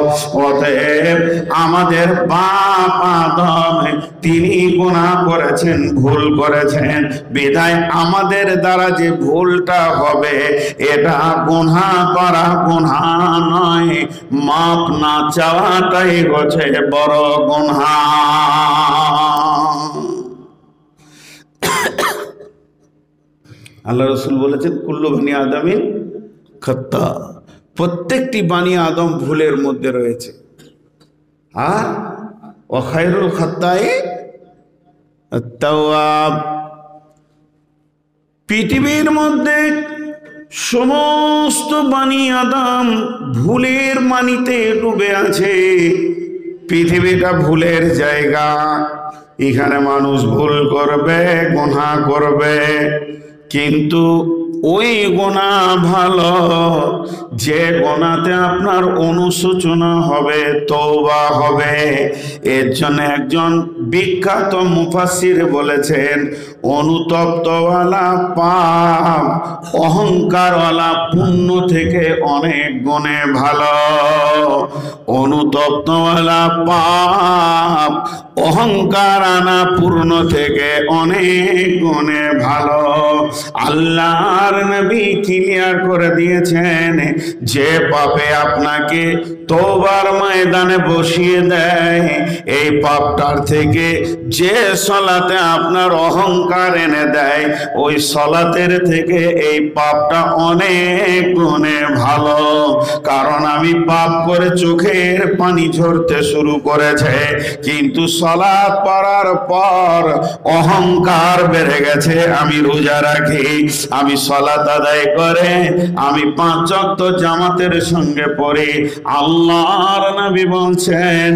অতএব আমাদের বাপ আদম তিনি গুনাহ করেছেন, ভুল করেছেন, বিধায় আমাদের দ্বারা যে ভুলটা হবে এটা গুনাহ করা গুনাহ নয়, মাপ না চাওয়াটাই হচ্ছে বড় গুনাহ। আল্লাহ রসুল বলেছেন কুল্লু বানি আদমিন খাত্তা, প্রত্যেকটি বানি আদম ভুলের মধ্যে রয়েছে। আর ওয়া খায়রুল খাত্তাই আত-তাওয়াব, পৃথিবীর মধ্যে সমস্ত বানি আদম ভুলের মানিতে ডুবে আছে। পৃথিবীটা ভুলের জায়গা, এখানে মানুষ ভুল করবে, গুনাহ করবে, কিন্তু ওই গুনাহ ভালো যে গুনাহতে আপনার অনুশোচনা হবে, তওবা হবে। এর জন্য একজন বিখ্যাত মুফাসসির বলেছেন, অনুতপ্তওয়ালা পাপ অহংকারওয়ালা পুণ্য থেকে অনেক গুণে ভালো। অনুতপ্তওয়ালা পাপ অহংকার আনা পূর্ণ থেকে অনেক গুণে ভালো। আল্লাহর নবী ক্লিয়ার করে দিয়েছেন, যে পাপে আপনাকে তওবার ময়দানে বসিয়ে দেয়, এই পাপটার থেকে যে সলাতে আপনার অহংকার এনে দেয়, ওই সলাতের থেকে এই পাপটা অনেক গুণে ভালো। কারণ আমি পাপ করে চোখের পানি ঝরতে শুরু করেছে, কিন্তু সলাত পড়ার পর অহংকার বেড়ে গেছে। আমি রোজা রাখি, আমি সলাত আদায় করে, আমি 5 ওয়াক্ত জামাতের সঙ্গে পড়ি। আল্লাহর নবী বলছেন,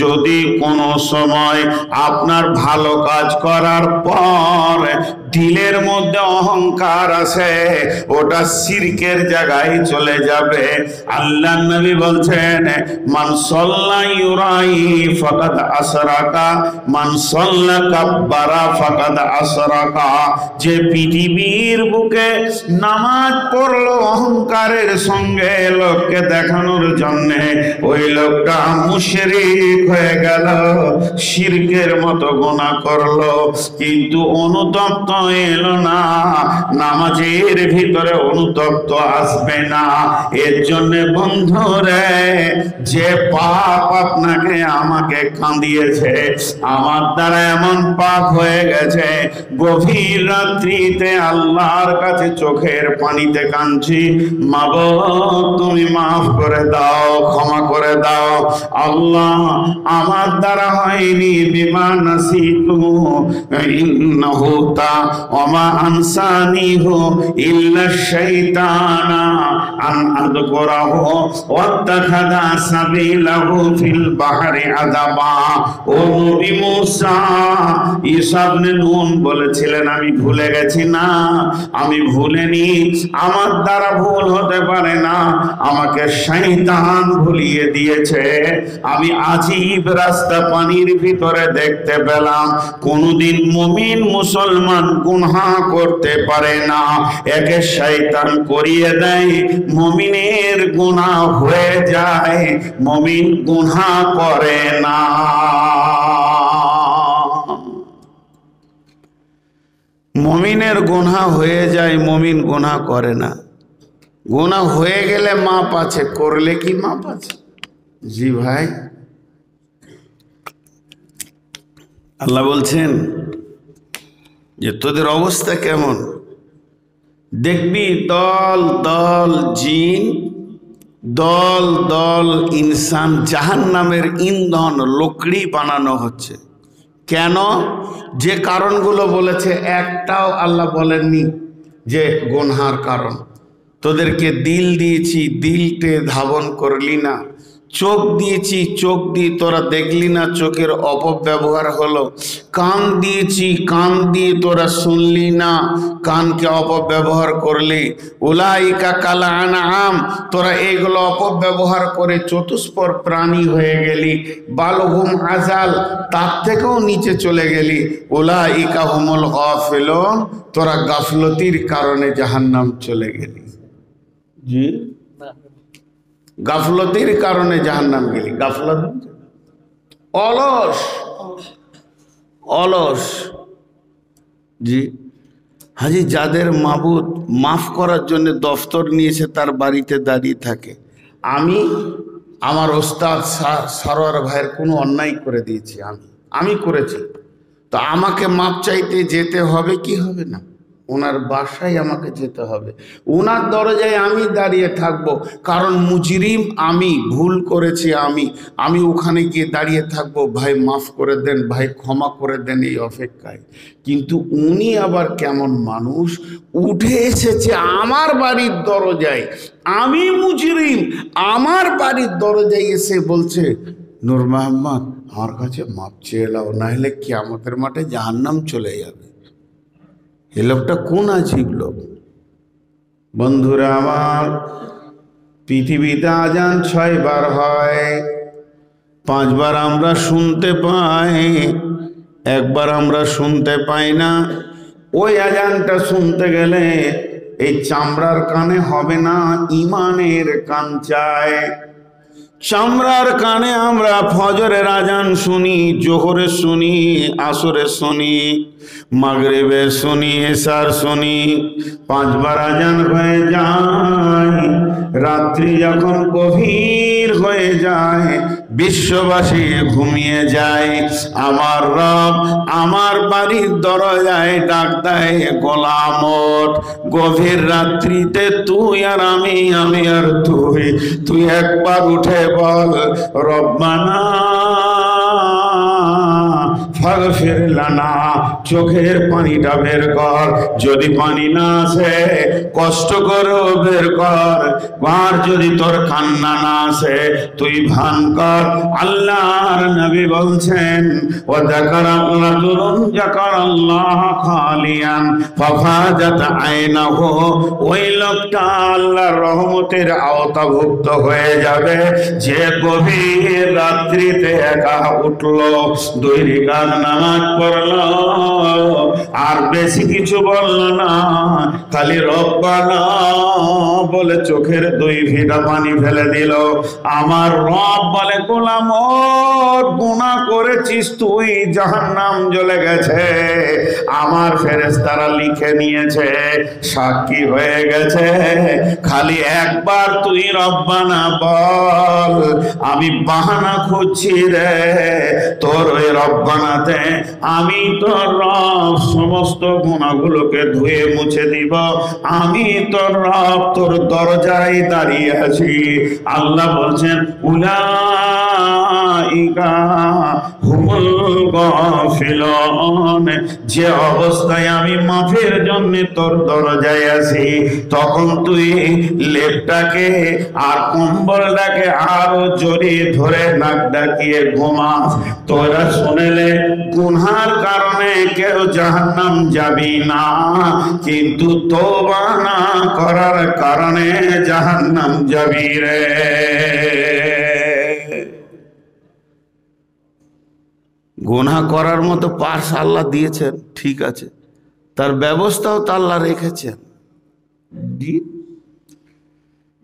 যদি কোনো সময় আপনার ভালো কাজ করার পর দিলের মধ্যে অহংকার আসে, ওটা শিরকের জায়গায় চলে যাবে। আল্লাহর নবী বলছেন, মান সাল্লা ইউরাই ফাকাদ আসরাকা, মান সাল্লা কাব্বারা ফাকাদ আসরাকা। যে পৃথিবীর বুকে নামাজ পড়লো অহংকারের সঙ্গে লোককে দেখানোর জন্য, ওই লোকটা মুশরিক হয়ে গেল, শিরকের মতো গুনাহ করলো। কিন্তু অনুতপ্ত এলো না, নামাজের ভিতরে অনুতপ্ত আসবে না। এর জন্য বন্ধুরে, যে পাপ আপনাকে আমাকে কাঁদিয়েছে, আমার দ্বারা এমন পাপ হয়ে গেছে, গভীর রাত্রিতে আল্লাহর কাছে চোখের পানিতে কাঁদছি, মাবুদ তুমি মাফ করে দাও, ক্ষমা করে দাও। আল্লাহ আমার দ্বারা হয়নি, বিমা নাসিতু ইন্নাহু তা ওমা আনসানিহু ইল্লা শাইতানা আন আযকুরাহু ওয়াত্তাখাযা সাবিলাহু ফিল বাহরি আযাবা। ও নবী মুসা, ঈসা ইবনে নূন বলেছিলেন, আমি ভুলে গেছি না, আমি ভুলিনি, আমার দ্বারা ভুল হতে পারে না, আমাকে শয়তান ভুলিয়ে দিয়েছে। আমি আজীব রাস্তা পানির ভিতরে দেখতে পেলাম, কোনদিন মুমিন মুসলমান গুনাহ করতে পারে না, একে শয়তান করিয়ে দেয়, মুমিনের গুনাহ হয়ে যায়, মুমিন গুনাহ করে না। মুমিনের গুনাহ হয়ে যায়, মুমিন গুনাহ করে না। গুনাহ হয়ে গেলে মাপ আছে, করলে কি মাপ আছে? জি ভাই, আল্লাহ বলছেন যে তোদের অবস্থা কেমন, দেখবি দল দল জিন, দল দল ইনসান জাহান্নামের ইন্ধন লকড়ি বানানো হচ্ছে। কেন? যে কারণগুলো বলেছে একটাও আল্লাহ বলেননি যে গুনহার কারণ। তোদেরকে দিল দিয়েছি, দিলটে ধাবন করলি না, চোখ দিয়েছি, চোখ দিয়ে তোরা দেখলি না, চোখের অপব্যবহার হলো। কান দিয়েছি, কান দিয়ে তোরা শুনলি না, কানকে অপব্যবহার করলি। উলাইকা কাল আনআম, তোরা এগুলো অপব্যবহার করে চতুষ্পদ প্রাণী হয়ে গেলি। বালহুম আযাল, তার থেকেও নিচে চলে গেলি। উলাইকা হুমুল গাফিলুন, তোরা গাফলতির কারণে জাহান্নাম চলে গেলি। জি, গাফলতির কারণে জাহান্নাম গেলি। গাফলত, অলস, অলস। জি হাজি, যাদের মাবুদ মাফ করার জন্য দফতর নিয়েছে তার বাড়িতে দাঁড়িয়ে থাকে। আমি আমার ওস্তাদ সরোয়ার ভাইয়ের কোনো অন্যায় করে দিয়েছি, আমি করেছি, তো আমাকে মাপ চাইতে যেতে হবে কি হবে না? ওনার বাসায় আমাকে যেতে হবে, ওনার দরজায় আমি দাঁড়িয়ে থাকব, কারণ মুজরিম আমি, ভুল করেছি আমি ওখানে গিয়ে দাঁড়িয়ে থাকব, ভাই মাফ করে দেন, ভাই ক্ষমা করে দেন, এই অপেক্ষায়। কিন্তু উনি আবার কেমন মানুষ, উঠে এসেছে আমার বাড়ির দরজায়, আমি মুজরিম, আমার বাড়ির দরজায় এসে বলছে, নূর মোহাম্মদ আমার কাছে মাপ চেয়ে এলাও, না হলে কিয়ামতের মাঠে জাহান্নাম চলে যাবে। এ লোকটা কোন আজীব লোক? বন্ধুরা আমার, পৃথিবীতে আজান 6 বার হয়, 5 বার আমরা শুনতে পাই, একবার আমরা শুনতে পাই না। ওই আজানটা শুনতে গেলে এই চামড়ার কানে হবে না, ইমানের কান চাই। চামড়ার কানে আমরা ফজরের আজান শুনি, জোহরে শুনি, আসরে শুনি, মাগরিবে শুনি, এশার শুনি। 5 বার আজান হয়ে যায়, রাত্রি যখন গভীর হয়ে যায়, বিশ্ববাসী ঘুমিয়ে যায়, আমার রব আমার বাড়ির দরজায় ডাক দেয়, গোলাম ওঠ। গভীর রাত্রিতে তুই আর আমি আর তুই একবার উঠে বল, রব্বানা ফাগফির লানা, চোখের পানিটা বের কর, যদি পানি না আসে কষ্ট করে বের কর, আর যদি তোর কান্না না আসে তুই ভান কর। আল্লাহর নবী বলছেন, ও যাকারাল্লাহ খালিয়ান ফাফাজাত আইনাহু, ওই লোকটা আল্লাহর রহমতের আওতাভুক্ত হয়ে যাবে যে গভীর রাত্রিতে একা উঠলো, 2 রাকাত নামাজ পড়লো, আর বেশি কিছু বলল না, খালি রব্বানা বলে চোখের 2 ফোঁটা পানি ফেলে দিল। আমার রব বলে, গোলাম ওঠ, গুনাহ করেছিস তুই, জাহান্নাম জ্বলে গেছে, আমার ফেরেশতারা লিখে নিয়েছে, সাক্ষী হয়ে গেছে, খালি একবার তুই রব্বানা বল, আমি বাহানা খুঁজছি রে, তোর ওই রব্বানাতে আমি তোর রব সমস্ত গুনাহগুলোকে ধুয়ে মুছে দিব, আমি তোর রব তোর দরজায় দাঁড়িয়ে আছি। আল্লাহ বলছেন, উলাইকা হুমুল গাফিলুন, যে অবস্থায় আমি মাফের জন্য তোর দরজায় আছি, তখন তুই লেপটাকে আর কম্বলটাকে আরো জড়িয়ে ধরে নাক ডাকিয়ে ঘুমাস। তোরা শুনেলে গুনার কারণে কেউ জাহান্নাম যাবি না, কিন্তু তওবা না করার কারণে জাহান্নাম যাবি রে। গুনাহ করার মতো পাশ আল্লাহ দিয়েছেন, ঠিক আছে, তার ব্যবস্থাও তো আল্লাহ রেখেছেন,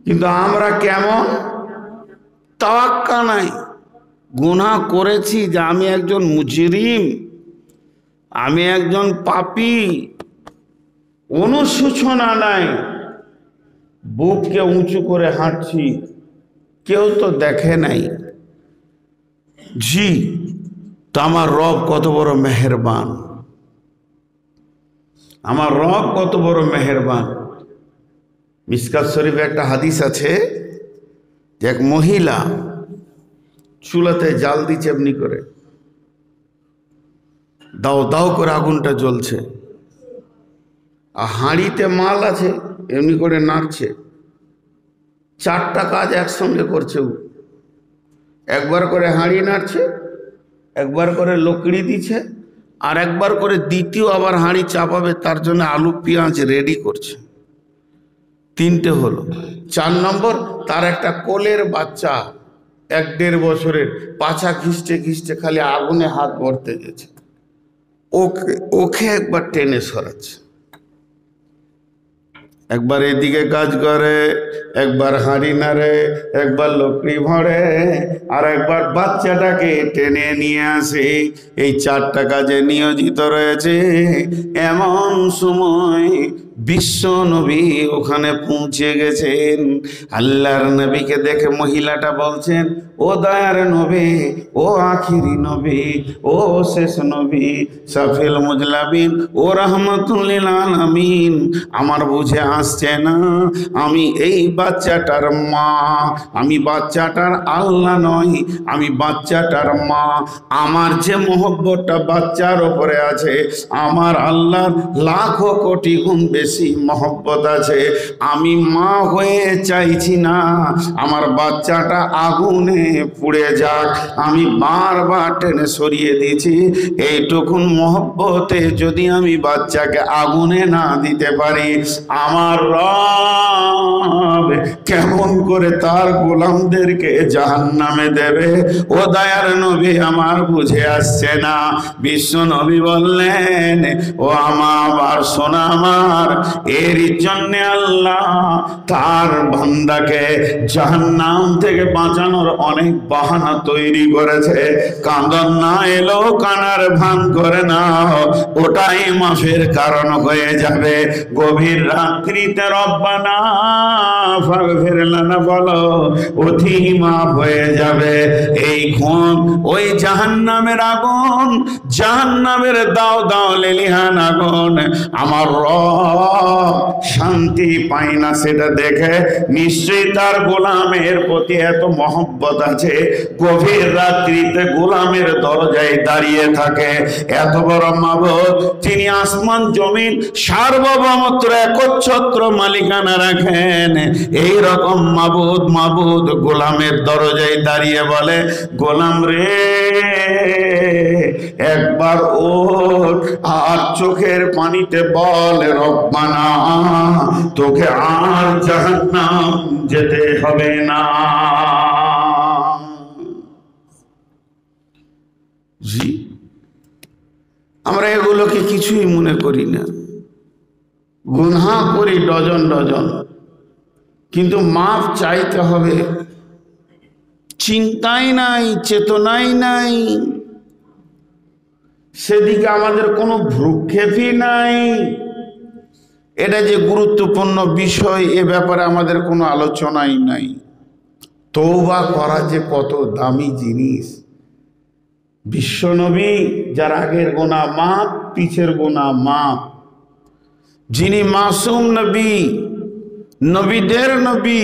কিন্তু আমরা কেমন, তাওয়াক্কা নাই। গুনাহ করেছি যে আমি একজন মুজরিম, আমি একজন পাপী, অনুশোচনা নাই, বুককে উঁচু করে হাঁটছি, কেউ তো দেখে নাই। জি, তো আমার রব কত বড় মেহেরবান, আমার রব কত বড় মেহেরবান। মিশকাত শরীফে একটা হাদিস আছে যে এক মহিলা চুলাতে জাল দিচ্ছে, এমনি করে দাও দাও করে আগুনটা জ্বলছে, আর হাঁড়িতে মাল আছে, এমনি করে নাড়ছে, 4টা কাজ একসঙ্গে করছে। একবার করে হাঁড়ি নাড়ছে, একবার করে লকড়ি দিচ্ছে, আর একবার করে দ্বিতীয় আবার হাঁড়ি চাপাবে, তার জন্য আলু পেঁয়াজ রেডি করছে। তিনটে হলো। 4 নম্বর, তার একটা কোলের বাচ্চা 1-1.5 বছরের, পাছা ঘিসতে ঘিসতে খালি আগুনে হাত ভরতে গেছে, ওকে একবার টেনে সরাচ্ছে। একবার এদিকে কাজ করে, একবার হাঁড়ি নাড়ে, একবার লকড়ি ভরে, আর একবার বাচ্চাটাকে টেনে নিয়ে আসে। এই 4টা কাজে নিয়োজিত রয়েছে। এমন সময় বিশ্ব নবী ওখানে পৌঁছে গেছেন। আল্লাহর নবীকে দেখে মহিলাটা বলছেন, ও দয়ার নবী, ও আখিরি নবী, ও শেষ নবী, সাফিল মুজলাবিন, ও রাহমাতুল লিল আলামিন, আমার বুঝে আসছে না আমি এই বাচ্চাটার মা, আমি বাচ্চাটার আল্লাহ নই, আমি বাচ্চাটার মা। আমার যে মহব্বতটা বাচ্চার ওপরে আছে, আমার আল্লাহর লাখো কোটি গুণ বেশি মহব্বত আছে। আমি মা হয়ে চাইছি না আমার বাচ্চাটা আগুনে পুড়ে যাক, আমি বারবার টেনে সরিয়ে দিয়েছি। এইটুকুন মহব্বতে যদি আমি বাচ্চাকে আগুনে না দিতে পারি, আমার রব কেমন করে তার গোলামদেরকে জাহান্নামে দেবে? ও দয়ার নবী, আমার বুঝে আসছে না। বিশ্ব নবী বললেন, ও আমার সোনা আমার, এর জন্যে আল্লাহ তার বান্দাকে জাহান্নাম থেকে বাঁচানোর অনেক বাহানা তৈরি করেছে। কাঁদন না এলো কানার ভান করে নাও, ওটাই মাফের কারণ হয়ে যাবে। গভীর রাত্রিতে রব্বানা ফাগফির লানা বলো, অতি মাফ হয়ে যাবে। এই ঘুম ওই জাহান্নামের আগুন, জাহান্নামের দাও দাও লেলিহান আগুন, আমার রব শান্তি পাই না সেটা দেখে। নিশ্চয়ই তার গোলামের প্রতি এত মহব্বত আছে, গভীর রাত্রিতে গোলামের দরজায় দাঁড়িয়ে থাকে। এত বড় মাবুদ, তিনি আসমান জমিন সার্বভৌমত্ব একচ্ছত্র মালিকানা রাখেন। এই রকম মাবুদ গোলামের দরজায় দাঁড়িয়ে বলে, গোলাম রে একবার ওঠ আর চোখের পানিতে বল, রব্বানা তোকে আর জাহান্নাম যেতে হবে না। জি, আমরা এগুলোকে কিছুই মনে করি না, গুনাহ করি ডজন ডজন, কিন্তু মাফ চাইতে হবে। চিন্তাই নাই, চেতনাই নাই, সেদিকে আমাদের কোনো ভ্রুক্ষেপই নাই। এটা যে গুরুত্বপূর্ণ বিষয়, এ ব্যাপারে আমাদের কোনো আলোচনাই নাই। তওবা করা যে কত দামি জিনিস। বিশ্বনবী, যার আগের গুনাহ মাপ, পিছের গুনাহ মাপ, যিনি মাসুম নবী, নবীদের নবী,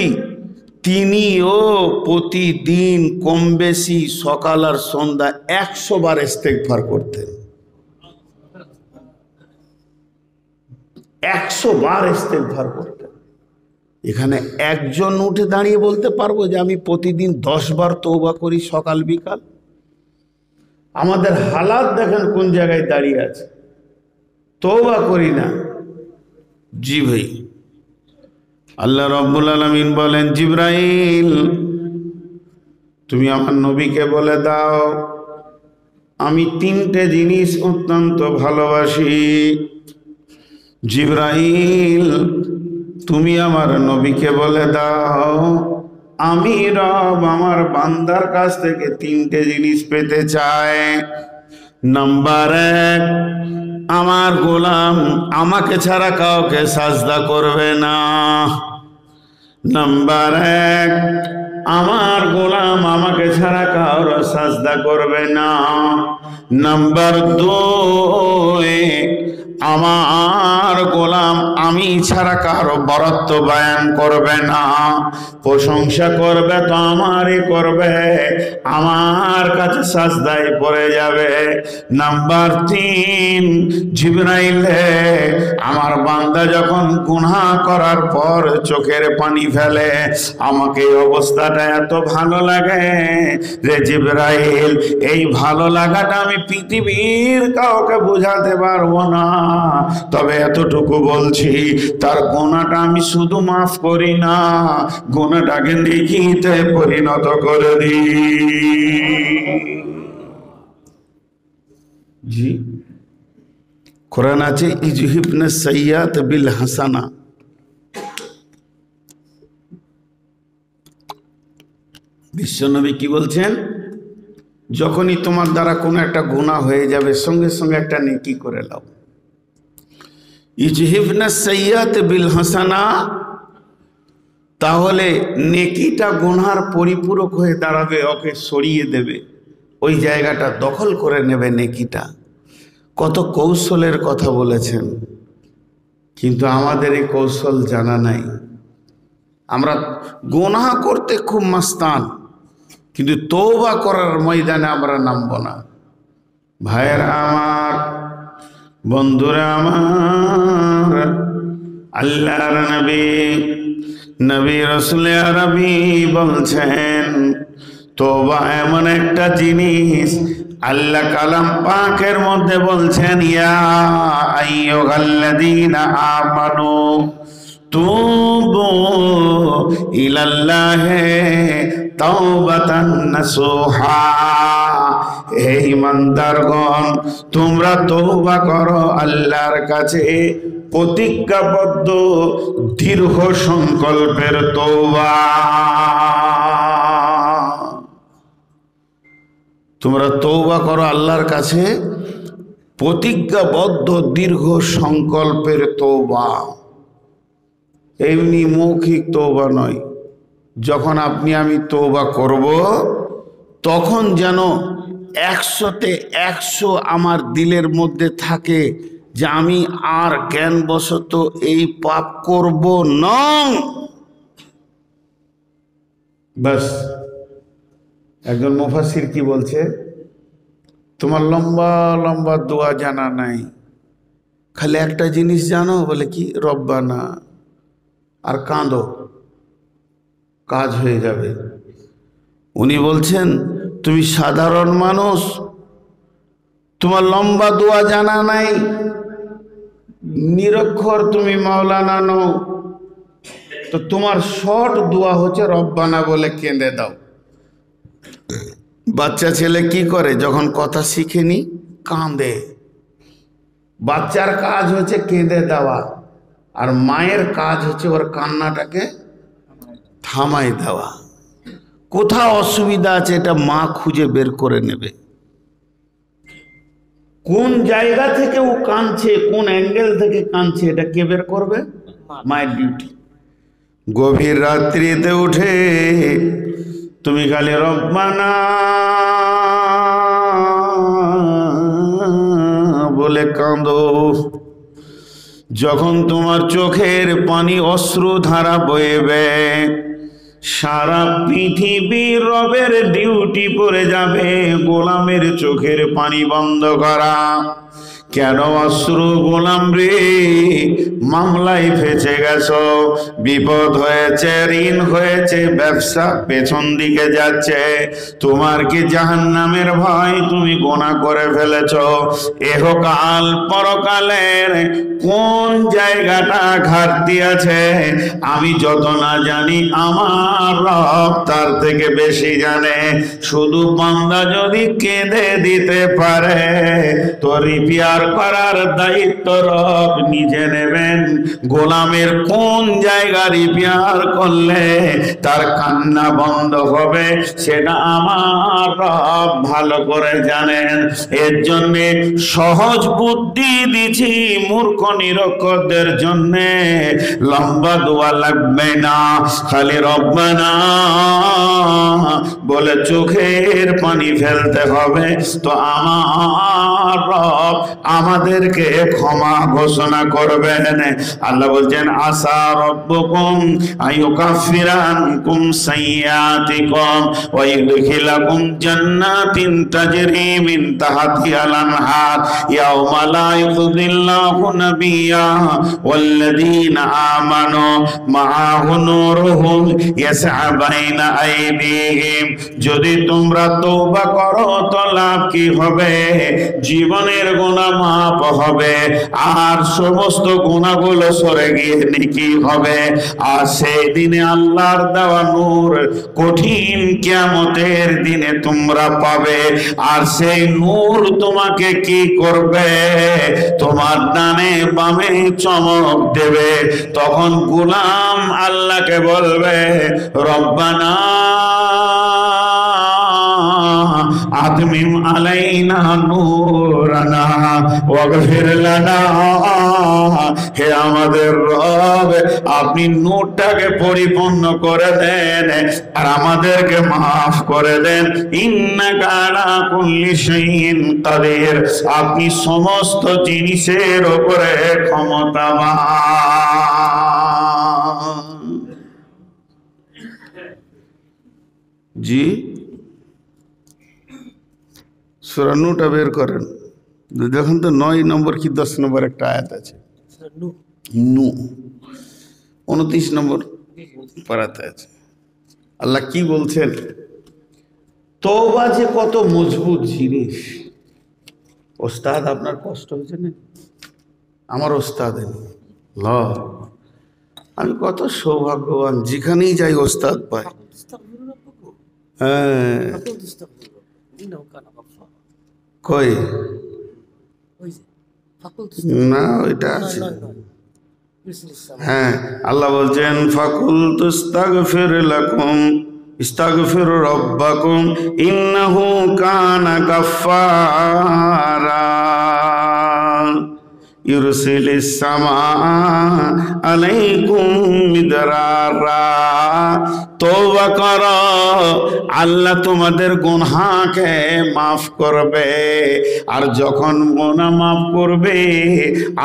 তিনিও প্রতিদিন কম বেশি সকাল আর সন্ধ্যা 100 বার ইস্তেগফার করতেন। 100 বার ইস্তেগফার করতেন। এখানে একজন উঠে দাঁড়িয়ে বলতে পারবো যে আমি প্রতিদিন 10 বার তওবা করি সকাল বিকাল? আমাদের হালাত দেখেন কোন জায়গায় দাঁড়িয়ে আছে, তওবা করি না। জি ভাই, আল্লাহ রাব্বুল আলামিন বলেন, জিবরাইল তুমি আমার নবীকে বলে দাও আমি 3টে জিনিস অত্যন্ত ভালোবাসি। জিবরাইল তুমি আমার নবীকে বলে দাও আমি রব আমার বান্দার কাছ থেকে 3টে জিনিস পেতে চায়। নাম্বার 1, আমার গোলাম আমাকে ছাড়া কাউকে সাজদা করবে না। নাম্বার 1, আমার গোলাম আমাকে ছাড়া কারো সাজদা করবে না। নাম্বার 2, আমার গোলাম আমি ছাড়া কারো বরত্ব বয়ান করবে না, প্রশংসা করবে তো আমারই করবে, আমার কাছে সাজদায় পড়ে যাবে। নাম্বার 3, জিবরাইলে আমার বান্দা যখন গুনাহ করার পর চোখের পানি ফেলে, আমাকে এই অবস্থাটা এত ভালো লাগে রে জিবরাইল, এই ভালো লাগাটা আমি পৃথিবীর কাউকে বোঝাতে পারবো না। তবে এতটুকু বলছি, তার গুনাহটা আমি শুধু মাফ করি না, গুনাহটাকে নেকিতে পরিণত করে দিই। জি, কোরআন আছে ইজহিবনা সাইয়্যাত বিল হাসানা। বিশ্বনবী কি বলছেন? যখনই তোমার দ্বারা কোনো একটা গুনাহ হয়ে যাবে, সঙ্গে সঙ্গে একটা নেকি করে নাও। ইজহিবনা সাইয়্যাত বিল হাসানা, তাহলে নেকিটা গুনার পরিপূরক হয়ে দাঁড়াবে, ওকে সরিয়ে দেবে, ওই জায়গাটা দখল করে নেবে নেকিটা। কত কৌশলের কথা বলেছেন, কিন্তু আমাদের এই কৌশল জানা নাই। আমরা গুনাহ করতে খুব মাস্তান, কিন্তু তওবা করার ময়দানে আমরা নামবো না। ভাইয়েরা আমার, বন্ধুরা আমার, আল্লাহর নবী রাসূল আরবি বলছেন, তওবা এমন একটা জিনিস, আল্লাহ কালাম পাকের মধ্যে বলছেন, ইয়া আইয়ুহাল্লাযীনা আমানু তুবু ইলাল্লাহি তাওবাতান নাসুহা, হে ঈমানদারগণ তোমরা তওবা করো আল্লাহর কাছে প্রতিজ্ঞাবদ্ধ দীর্ঘ সংকল্পের তওবা। তোমরা তওবা করো আল্লাহর কাছে প্রতিজ্ঞাবদ্ধ দীর্ঘ সংকল্পের তওবা। এমনি মৌখিক তওবা নয়। যখন আপনি আমি তওবা করব, তখন যেন 100-তে 100 আমার দিলের মধ্যে থাকে যে আমি আর জ্ঞানবশত এই পাপ করব না। বাস। একজন মুফাসসির কি বলছে, তোমার লম্বা লম্বা দোয়া জানা নাই, খালি একটা জিনিস জানো, বলে কি, রব্বানা, আর কাঁদো, কাজ হয়ে যাবে। উনি বলছেন তুমি সাধারণ মানুষ, তোমার লম্বা দোয়া জানা নাই, নিরক্ষর তুমি মাওলানা নও, তো তোমার শর্ট দোয়া হচ্ছে রব্বানা বলে কেঁদে দাও। বাচ্চা ছেলে কি করে যখন কথা শিখেনি? কাঁদে। বাচ্চার কাজ হচ্ছে কেঁদে দেওয়া, আর মায়ের কাজ হচ্ছে ওর কান্নাটাকে থামাই দেওয়া। কোথাও অসুবিধা আছে এটা মা খুঁজে বের করে নেবে। কোন জায়গা থেকে ও কাঁদছে, কোন অ্যাঙ্গেল থেকে কাঁদছে, এটা কে বের করবে? মায়ের ডিউটি। গভীর রাত্রিতে উঠে তুমি খালি রব্বানা বলে কাঁদো। যখন তোমার চোখের পানি অশ্রু ধারা বইবে, সারা পৃথিবীর রবের ডিউটি পড়ে যাবে গোলামের চোখের পানি বন্ধ করা। কেন অশ্রু গোলাম রে? মামলায় ফেঁসে গেছো, বিপদ হয়েছে, ঋণ হয়েছে, ব্যবসা পেছন দিকে যাচ্ছে, তোমার কি জাহান্নামের ভয়? তুমি গুনাহ করে ফেলেছো। এহকাল পরকালের কোন জায়গাটা ঘাটতি আছে আমি যত না জানি, আমার রব তার থেকে বেশি জানে। শুধু বান্দা যদি কেঁদে দিতে পারে তো রিপেয়ার করার দায়িত্ব রব নিজে নেবে। জানেন গোলামের কোন জায়গা রিপেয়ার করলে তার কান্না বন্ধ হবে সেটা আমার রব ভালো করে জানেন। এর জন্য সহজ বুদ্ধি দিছি মূর্খ নিরক্ষরদের জন্য। লম্বা দোয়া লাগবে না, খালি রব্বানা বলে চোখের পানি ফেলতে হবে। তো আমার রব আমাদেরকে ক্ষমা ঘোষণা করবেন। আল্লাহ বলছেন আসা রব্বুকুম আইয়ুকাফিরানকুম সাইয়্যাতিকুম ওয়া ইউদখিলাকুম জান্নাতিন তাজরি মিন তাহতিহাল আনহার ইয়াওমা লা ইউযিল্লাহু নাবিয়্যা ওয়াল্লাযীনা আমানু মাআহু নূরুহুম ইয়াসআ বাইনা আইদিহিম। যদি তোমরা তওবা করো তো লাভ কি হবে? জীবনের গুনাহ মাফ হবে আর সমস্ত গুনাহগুলো সরে গিয়ে নেকি হবে। আর সেই দিনে আল্লাহর দেওয়া নূর কঠিন কিয়ামতের দিনে তোমরা পাবে। আর সেই নূর তোমাকে কি করবে? তোমার ডানে বামে চমক দেবে। তখন গোলাম আল্লাহকে বলবে রব্বানা আতমিম আলাইনা নূরানা ওয়াগফির লানা। হে আমাদের রব, আপনি নূরটাকে পরিপূর্ণ করে দেন আর আমাদেরকে মাফ করে দেন। ইন্নাকা আলা কুল্লি শাইইন কাদির, আপনি সমস্ত জিনিসের উপরে ক্ষমতাবান। জি সূরা নূরটা বের করেন, দেখুন তো 9 নম্বর কি 10 নম্বর একটা আয়াত আছে। নূ 29 নম্বর পারাতে আছে। আল্লাহ কি বলছেন? তওবা যে কত মজবুত জিনিস। ওস্তাদ আপনার কষ্ট হয়েছে না? আমার ওস্তাদ আমি কত সৌভাগ্যবান, যেখানেই যাই ওস্তাদ পাই। হ্যাঁ কই না ওইটা আছে। হ্যাঁ আল্লাহ বলছেন ফাকুলতু ইস্তাগফির লাকুম ইস্তাগফিরু রাব্বাকুম ইন্নাহু কানা গাফফারা ইউরসিলিস সামা আলাইকুম মিদরারা। তওবা করো, আল্লাহ তোমাদের গুনাহকে মাফ করবে। আর যখন গুনাহ মাফ করবে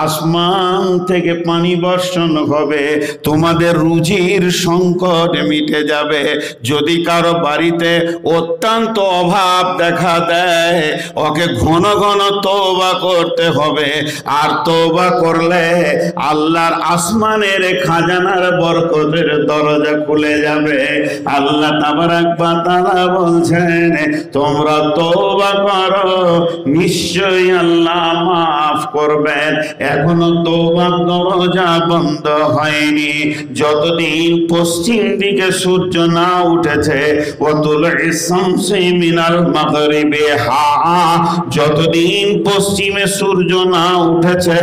আসমান থেকে পানি বর্ষণ হবে, তোমাদের রুজির সংকট মিটে যাবে। যদি কারো বাড়িতে অত্যন্ত অভাব দেখা দেয় ওকে ঘন ঘন তওবা করতে হবে। আর তওবা করলে আল্লাহর আসমানের খাজানার বরকতের দরজা খুলে যাবে। আল্লাহ তাবারাক ওয়া তাআলা বলছেন তোমরা তওবা করো, নিশ্চয়ই আল্লাহ মাফ করবেন। এখনো তওবার দরজা বন্ধ হয়নি। যতদিন পশ্চিম দিকে সূর্য না উঠেছে ওয়াতুলুস শামসি মিনাল মাগরিবিহা, যতদিন পশ্চিমে সূর্য না উঠেছে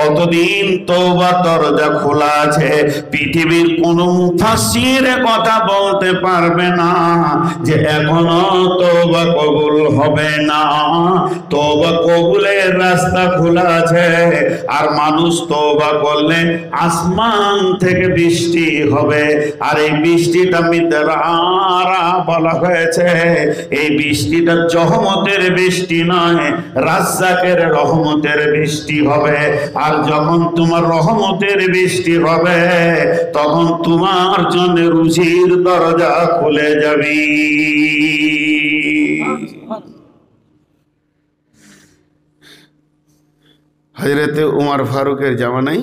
অতদিন তওবার দরজা খোলা আছে। পৃথিবীর কোন মুফাসসির কথা বলতে পারবে না যে এখনো তওবা কবুল হবে না। তওবা কবুলের রাস্তা খোলা আছে। আর মানুষ তওবা করলে আসমান থেকে বৃষ্টি হবে। আর এই বৃষ্টিটা মিদরারা বলা হয়েছে। এই বৃষ্টিটা রহমতের বৃষ্টি নয়, রাজ্জাকের রহমতের বৃষ্টি হবে। আর যখন তোমার রহমতের বৃষ্টি হবে তখন তোমার জন্য রুজির দরজা খুলে যাবে। হযরতে উমর ফারুকের জামানায়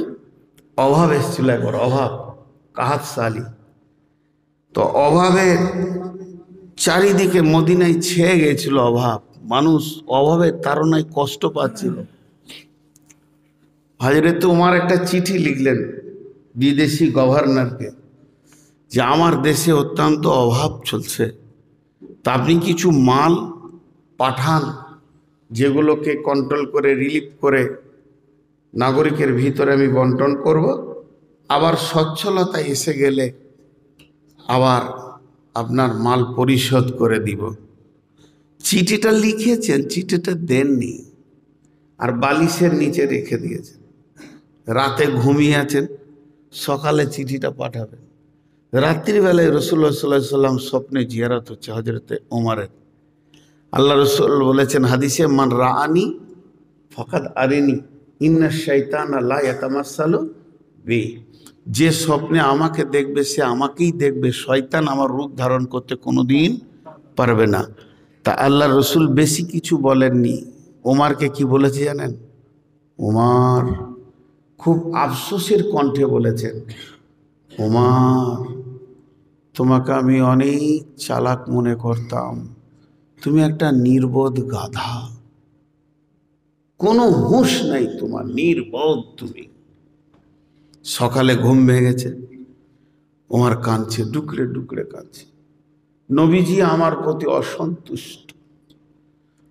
অভাব এসেছিল, একবার অভাব কাহাত সালি। তো অভাবে চারিদিকে মদিনায় ছেয়ে গেছিল অভাব, মানুষ অভাবের তাড়নায় কষ্ট পাচ্ছিল। হযরতে উমর একটা চিঠি লিখলেন বিদেশি গভর্নরকে যে আমার দেশে অত্যন্ত অভাব চলছে, তা আপনি কিছু মাল পাঠান যেগুলোকে কন্ট্রোল করে রিলিফ করে নাগরিকের ভিতরে আমি বন্টন করব, আবার সচ্ছলতা এসে গেলে আবার আপনার মাল পরিশোধ করে দিব। চিঠিটা লিখেছেন, চিঠিটা দেননি, আর বালিশের নিচে রেখে দিয়েছেন। রাতে ঘুমিয়ে আছেন, সকালে চিঠিটা পাঠাবেন। রাত্রিবেলায় রাসূলুল্লাহ সাল্লাল্লাহু আলাইহি ওয়াসাল্লাম স্বপ্নে জিয়ারত হচ্ছে হযরতে ওমরের। আল্লাহ রাসূল বলেছেন হাদিসে, মান রাআনি ফাকাদ আরিনি ইন্না শাইতানা লা ইয়াতামাসসালু বি। যে স্বপ্নে আমাকে দেখবে সে আমাকেই দেখবে, শয়তান আমার রূপ ধারণ করতে কোনোদিন পারবে না। তা আল্লাহ রসুল বেশি কিছু বলেননি। ওমরকে কি বলেছে জানেন? ওমর খুব আফসোসের কণ্ঠে বলেছেন, ওমর তোমাকে আমি অনেক চালাক মনে করতাম, তুমি একটা নির্বোধ গাধা, কোনো হুঁশ নাই তোমার, নির্বোধ তুমি। সকালে ঘুম ভেঙেছে, ওমর কাঁদছে, ডুকরে ডুকরে কাঁদছে। নবীজি আমার প্রতি অসন্তুষ্ট,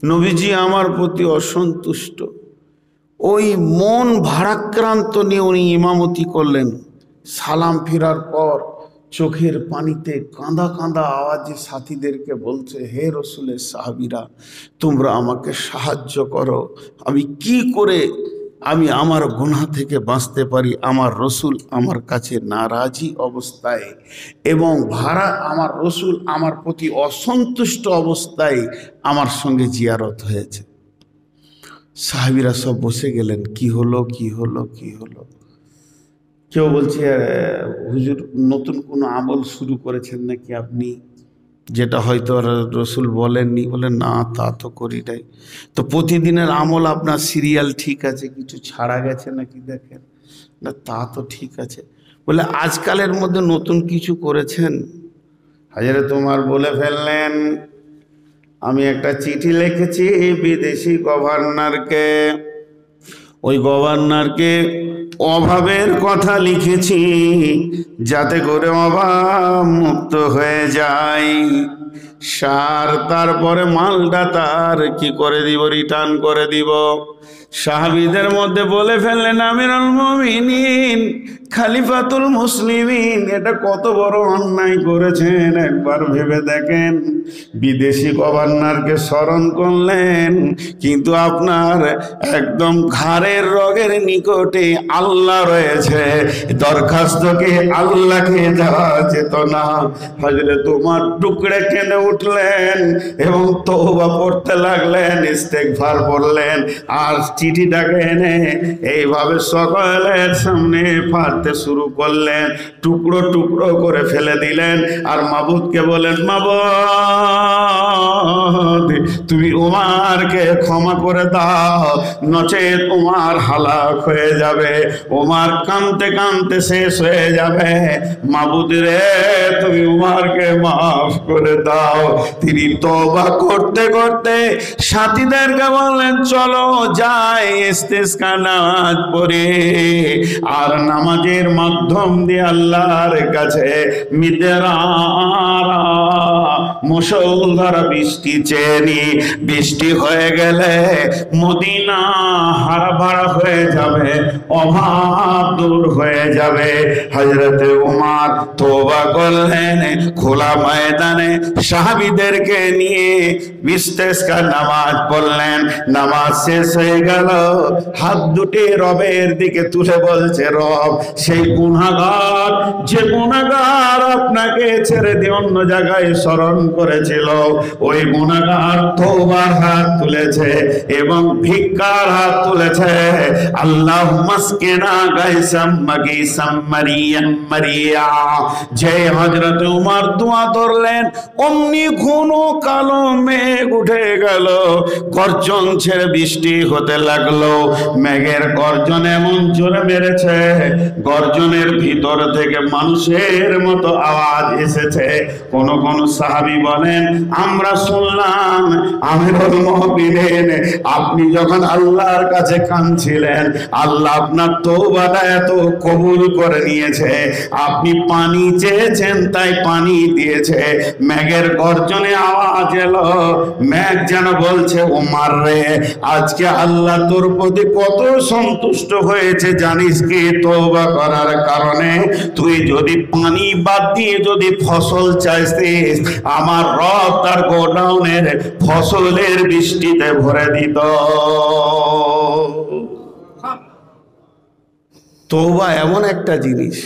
নবীজি আমার প্রতি অসন্তুষ্ট। ওই মন ভারাক্রান্ত নিয়ে উনি ইমামতি করলেন। সালাম ফেরার পর চোখের পানিতে কাঁদা কাঁদা আওয়াজে সাথীদেরকে বলছে, হে রসুলের সাহাবীরা, তোমরা আমাকে সাহায্য করো, আমি কি করে আমি আমার গুনাহ থেকে বাঁচতে পারি। আমার রসুল আমার কাছে নারাজি অবস্থায় এবং আমার রসুল আমার প্রতি অসন্তুষ্ট অবস্থায় আমার সঙ্গে জিয়ারত হয়েছে। সাহাবীরা সব বসে গেলেন, কি হলো কি হলো কি হলো। কেউ বলছে, হুজুর নতুন কোনো আমল শুরু করেছেন নাকি আপনি, যেটা হয়তো রসুল বলেননি। বলেন না, তা তো করি নাই। তো প্রতিদিনের আমল আপনার সিরিয়াল ঠিক আছে, কিছু ছাড়া গেছে নাকি দেখেন। না, তা তো ঠিক আছে। বলে আজকালের মধ্যে নতুন কিছু করেছেন? হযরত ওমর বলে ফেললেন, আমি একটা চিঠি লিখেছি বিদেশি গভর্নরকে। ওই গভর্নরকে অভাবের কথা লিখেছি, যাতে করে অভাব মুক্ত হয়ে যায়। তারপরে মালটা তার কি করে দিব, রিটার্ন করে দিব। সাহাবীদের মধ্যে বলে ফেললেন, আমিরুল মুমিনিন, খলিফাতুল মুসলিমিন, এটা কত বড় অন্যায় করেছেন, একবার ভেবে দেখেন। বিদেশি গভর্নরকে স্মরণ করলেন, কিন্তু আপনার একদম ঘাড়ের রগের নিকটে আল্লাহ রয়েছে, দরখাস্তকে আল্লাহকে দেওয়া যেত না। হযরত ওমর টুকরে কেঁদে উঠলেন এবং তওবা পড়তে লাগলেন, ইস্তেগফার পড়লেন, আর চিঠিটাকে এনে এইভাবে সকলের সামনে ফাড়তে শুরু করলেন, টুকরো টুকরো করে ফেলে দিলেন। আর মাবুদকে বলেন, মাবুদ তুমি ওমরকে ক্ষমা করে দাও, নচেত ওমর হালাক হয়ে যাবে, ওমর কাঁদতে কাঁদতে শেষ হয়ে যাবে। মাবুদ রে, তুমি ওমরকে মাফ করে দাও। তিনি তওবা করতে করতে সাথীদেরকে বললেন, চলো যাই ইস্তিসকা নামাজ পড়ে, আর নামাজের মাধ্যম দিয়ে আল্লাহর কাছে মিদরারা মুষলধারে বৃষ্টি চেয়ে নি। বৃষ্টি হয়ে গেলে মদিনা হারাভারা হয়ে যাবে, অভাব দূর হয়ে যাবে। হযরতে ওমর তওবা করলেন, খোলা ময়দানে সাহাবীদেরকে নিয়ে ইস্তিসকা নামাজ পড়লেন। নামাজ শেষ হয়ে গেল, হাত দুটি রবের দিকে তুলে বলছে, রব, সেই গুনাহগার, যে গুনাহগার আপনাকে ছেড়ে দিয়ে অন্য জায়গায় স্মরণ করেছিল, ওই গুনাহগার তওবার হাত তুলেছে এবং ভিক্ষার হাত তুলেছে। আল্লাহুম্মা আসকিনা গায়সাম মাগিসাম মারিয়াম মারিয়া। যে হযরত ওমর দোয়া ধরলেন, অমনি ঘন কালো মেঘ উঠে গেল, গর্জন ছেড়ে বৃষ্টি হতে লাগলো। মেঘের গর্জন এমন জোরে মেরেছে, গর্জনের ভিতর থেকে মানুষের মতো আওয়াজ এসেছে। কোন কোন সাহাবী সাহাবী বলেন, আমরা শুনলাম আমিরুল মুমিনিন আপনি যখন আল্লাহর কাছে কাঁদছিলেন, আল্লাহ আপনার তওবাটা এত কবুল করে নিয়েছে, আপনি পানি চেয়েছেন তাই পানি দিয়েছে। মেঘের গর্জনে আওয়াজ এলো, মেঘ যেন বলছে ওমর রে, আজকে আল্লাহ তোর প্রতি কত সন্তুষ্ট হয়েছে জানিস কি? তওবা করার কারণে তুই যদি পানি বাদ দিয়ে যদি ফসল চাইছিস, আমার রব তার গোডাউনের ফসলের বৃষ্টিতে ভরে দিত। তওবা এমন একটা জিনিস,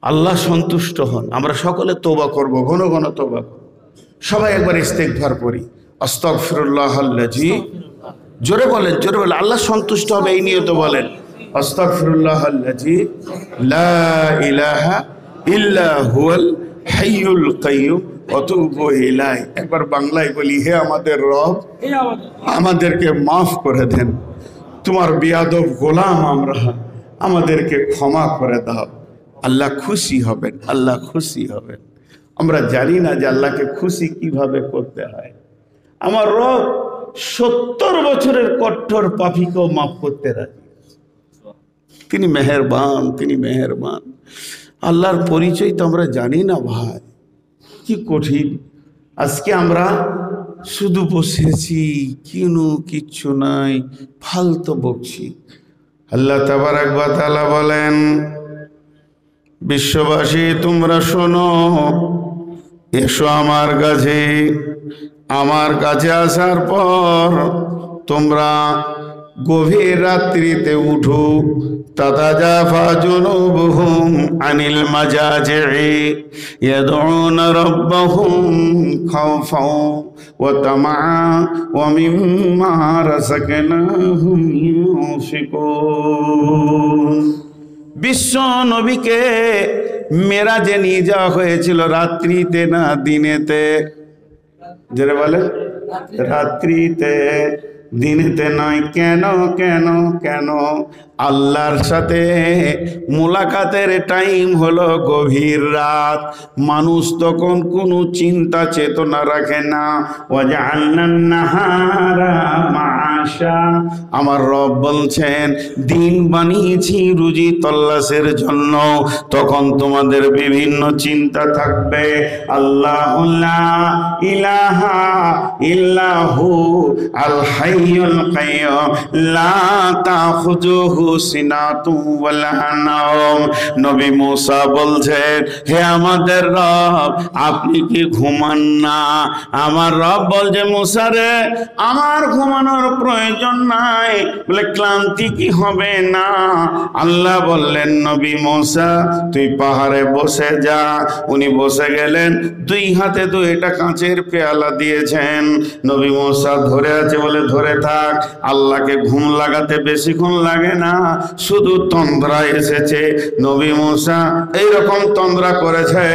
আল্লাহ সন্তুষ্ট হন। আমরা সকলে তওবা করব, ঘন ঘন তওবা করব। সবাই একবার ইস্তেগফার করি, আস্তাগফিরুল্লাহাল্লাযী, জোরে বলেন, জোরে বলেন, আল্লাহ সন্তুষ্ট হবে এই নিয়ত বলেন, আস্তাগফিরুল্লাহাল্লাযী লা ইলাহা ইল্লা হুয়াল হাইয়ুল কাইয়্যুম ওয়া তুবু ইলাইহি। একবার বাংলায় বলি, হে আমাদের রব, আমাদেরকে মাফ করে দেন, তোমার বিয়াদব গোলাম আমরা, আমাদেরকে ক্ষমা করে দাও। আল্লাহ খুশি হবেন, আল্লাহ খুশি হবেন। আমরা জানি না যে আল্লাহকে খুশি কিভাবে করতে হয়। আমার রব 70 বছরের কঠোর পাপীকেও মাফ করতে রাজি। তিনি মেহেরবান, তিনি মেহেরবান। আল্লাহর পরিচয় তো আমরা জানি না ভাই, কি কঠিন। আজকে আমরা শুধু বসেছি, কিচ্ছু নাই, ফালতু বকছি। আল্লাহ তাবারক ওয়া তাআলা বলেন, বিশ্ববাসী তোমরা শোনো, এসো আমার কাছে। আমার কাছে আসার পর তোমরা গভীর রাত্রিতে উঠো। তাতাজাফা জুনুবুহুম আনিল মাজাজি'i ইয়াদউনা রাব্বাহুম খাওফাও ওয়া তামাআ ওয়া মিম্মা রাযাকনাহুম ইউনফিকুন। বিশ্ব নবীকে মেরাজে নিয়ে যাওয়া হয়েছিল রাত্রিতে না দিনেতে? যারা বলে রাত্রিতে, দিনেতে নয়। কেন কেন কেন? আল্লাহর সাথে মোলাকাতের টাইম হলো গভীর রাত। মানুষ তখন কোনো চিন্তা চেতনা রাখে না। ওয়াজআলনান নাহারা মাআশা, আমার রব বলছেন দিন বানিয়েছি রুজি তল্লাশের জন্য। তখন তোমাদের বিভিন্ন চিন্তা থাকবে। আল্লাহু লা ইলাহা ইল্লাহু আল হাইয়ুল কাইয়্যুম লা তাখুযুহু সিনাতু ওয়ালা নাওম। নবী মুসা বলছেন, হে আমাদের রব, আপনি কি ঘুমান না? আমার রব বলছে, মুসা রে, আমার ঘুমানোর প্রয়োজন নাই। বলে ক্লান্তি কি হবে না? আল্লাহ বললেন, নবী মুসা তুই পাহাড়ে বসে যা। উনি বসে গেলেন, 2 হাতে 2টা কাঁচের পেয়ালা দিয়েছেন। নবী মুসা ধরে আছে বলে ধরে থাক। আল্লাহকে ঘুম লাগাতে বেশিক্ষণ লাগে না, শুধু তন্দ্রা এসেছে। নবী মুসা এইরকম তন্দ্রা করেছে,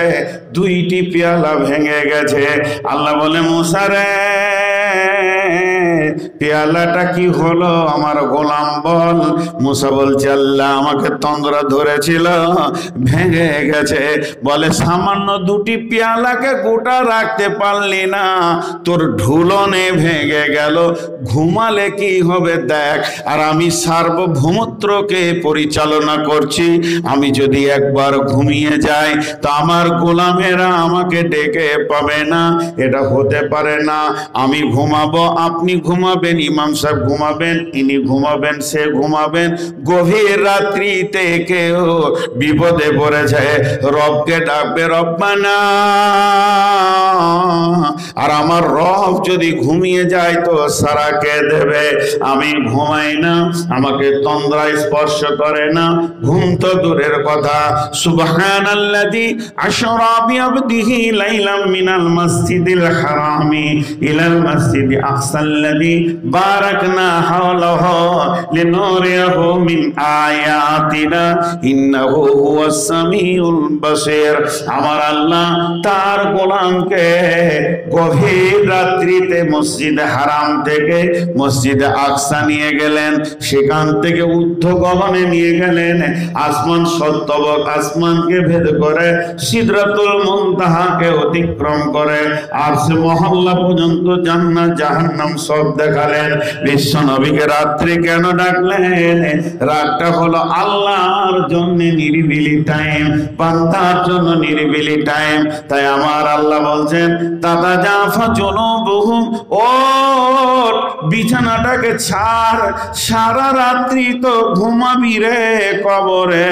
2টি পেয়ালা ভেঙে গেছে। আল্লাহ বলে, মুসা রে, পেয়ালাটা কি হলো আমার গোলাম বল। মুসা বলছে, আল্লাহ আমাকে তন্দ্রা ধরেছিল, ভেঙে গেছে। বলে, সামান্য 2টি পেয়ালাকে গোটা রাখতে পারলি না, তোর ঢুলনে ভেঙে গেল। ঘুমালে কি হবে দেখ। আর আমি সার্বভৌমত্বকে পরিচালনা করছি। আমি যদি একবার ঘুমিয়ে যাই তো আমার গোলামেরা আমাকে ডেকে পাবে না, এটা হতে পারে না। আমি ঘুমাবো, আপনি ঘুমাবেন, ইমাম সাহেব ঘুমাবেন, ইনি ঘুমাবেন, সে ঘুমাবেন। গভীর রাত্রিতে কেউ বিপদে পড়েছে, রবকে ডাকবে, রব্বানা। আর আমার রব যদি ঘুমিয়ে যায় তো সারা কে দেবে? আমি ঘুমাই না, আমাকে তন্দ্রায় স্পর্শ করে না, ঘুম তো দূরের কথা। সুবহানাল্লাযী আশরা বিআবদিহি লাইলাম মিনাল মাসজিদিল হারামি ইলাল মাসজিদি আকসাল্লাযী الذي باركنا حوله لنريه من آياتنا إنه هو السميع البصير আমার আল্লাহ তার গোলামকে গভীর রাত্রিতে মসজিদে হারাম থেকে মসজিদে আকসা নিয়ে গেলেন, সেখান থেকে ঊর্ধ্ব গগনে নিয়ে গেলেন, আসমান সত্তবক আসমানকে ভেদ করে সিদরাতুল মুনতাহাকে অতিক্রম করে আরশে মহল্লা পর্যন্ত জান্নাত জাহান্নাম সব দেখালেন। বিশ্ব নবীকে রাত্রি কেন ডাকলেন? রাতটা হলো আল্লাহর জন্য নিরিবিলি টাইম, বান্দার জন্য নিরিবিলি টাইম। তাই আমার আল্লাহ বলছেন তাতা জাফা জুনুবুহুম, ও বিছানাটাকে ছাড়, সারা রাত্রি তো ঘুমাবি রে কবরে।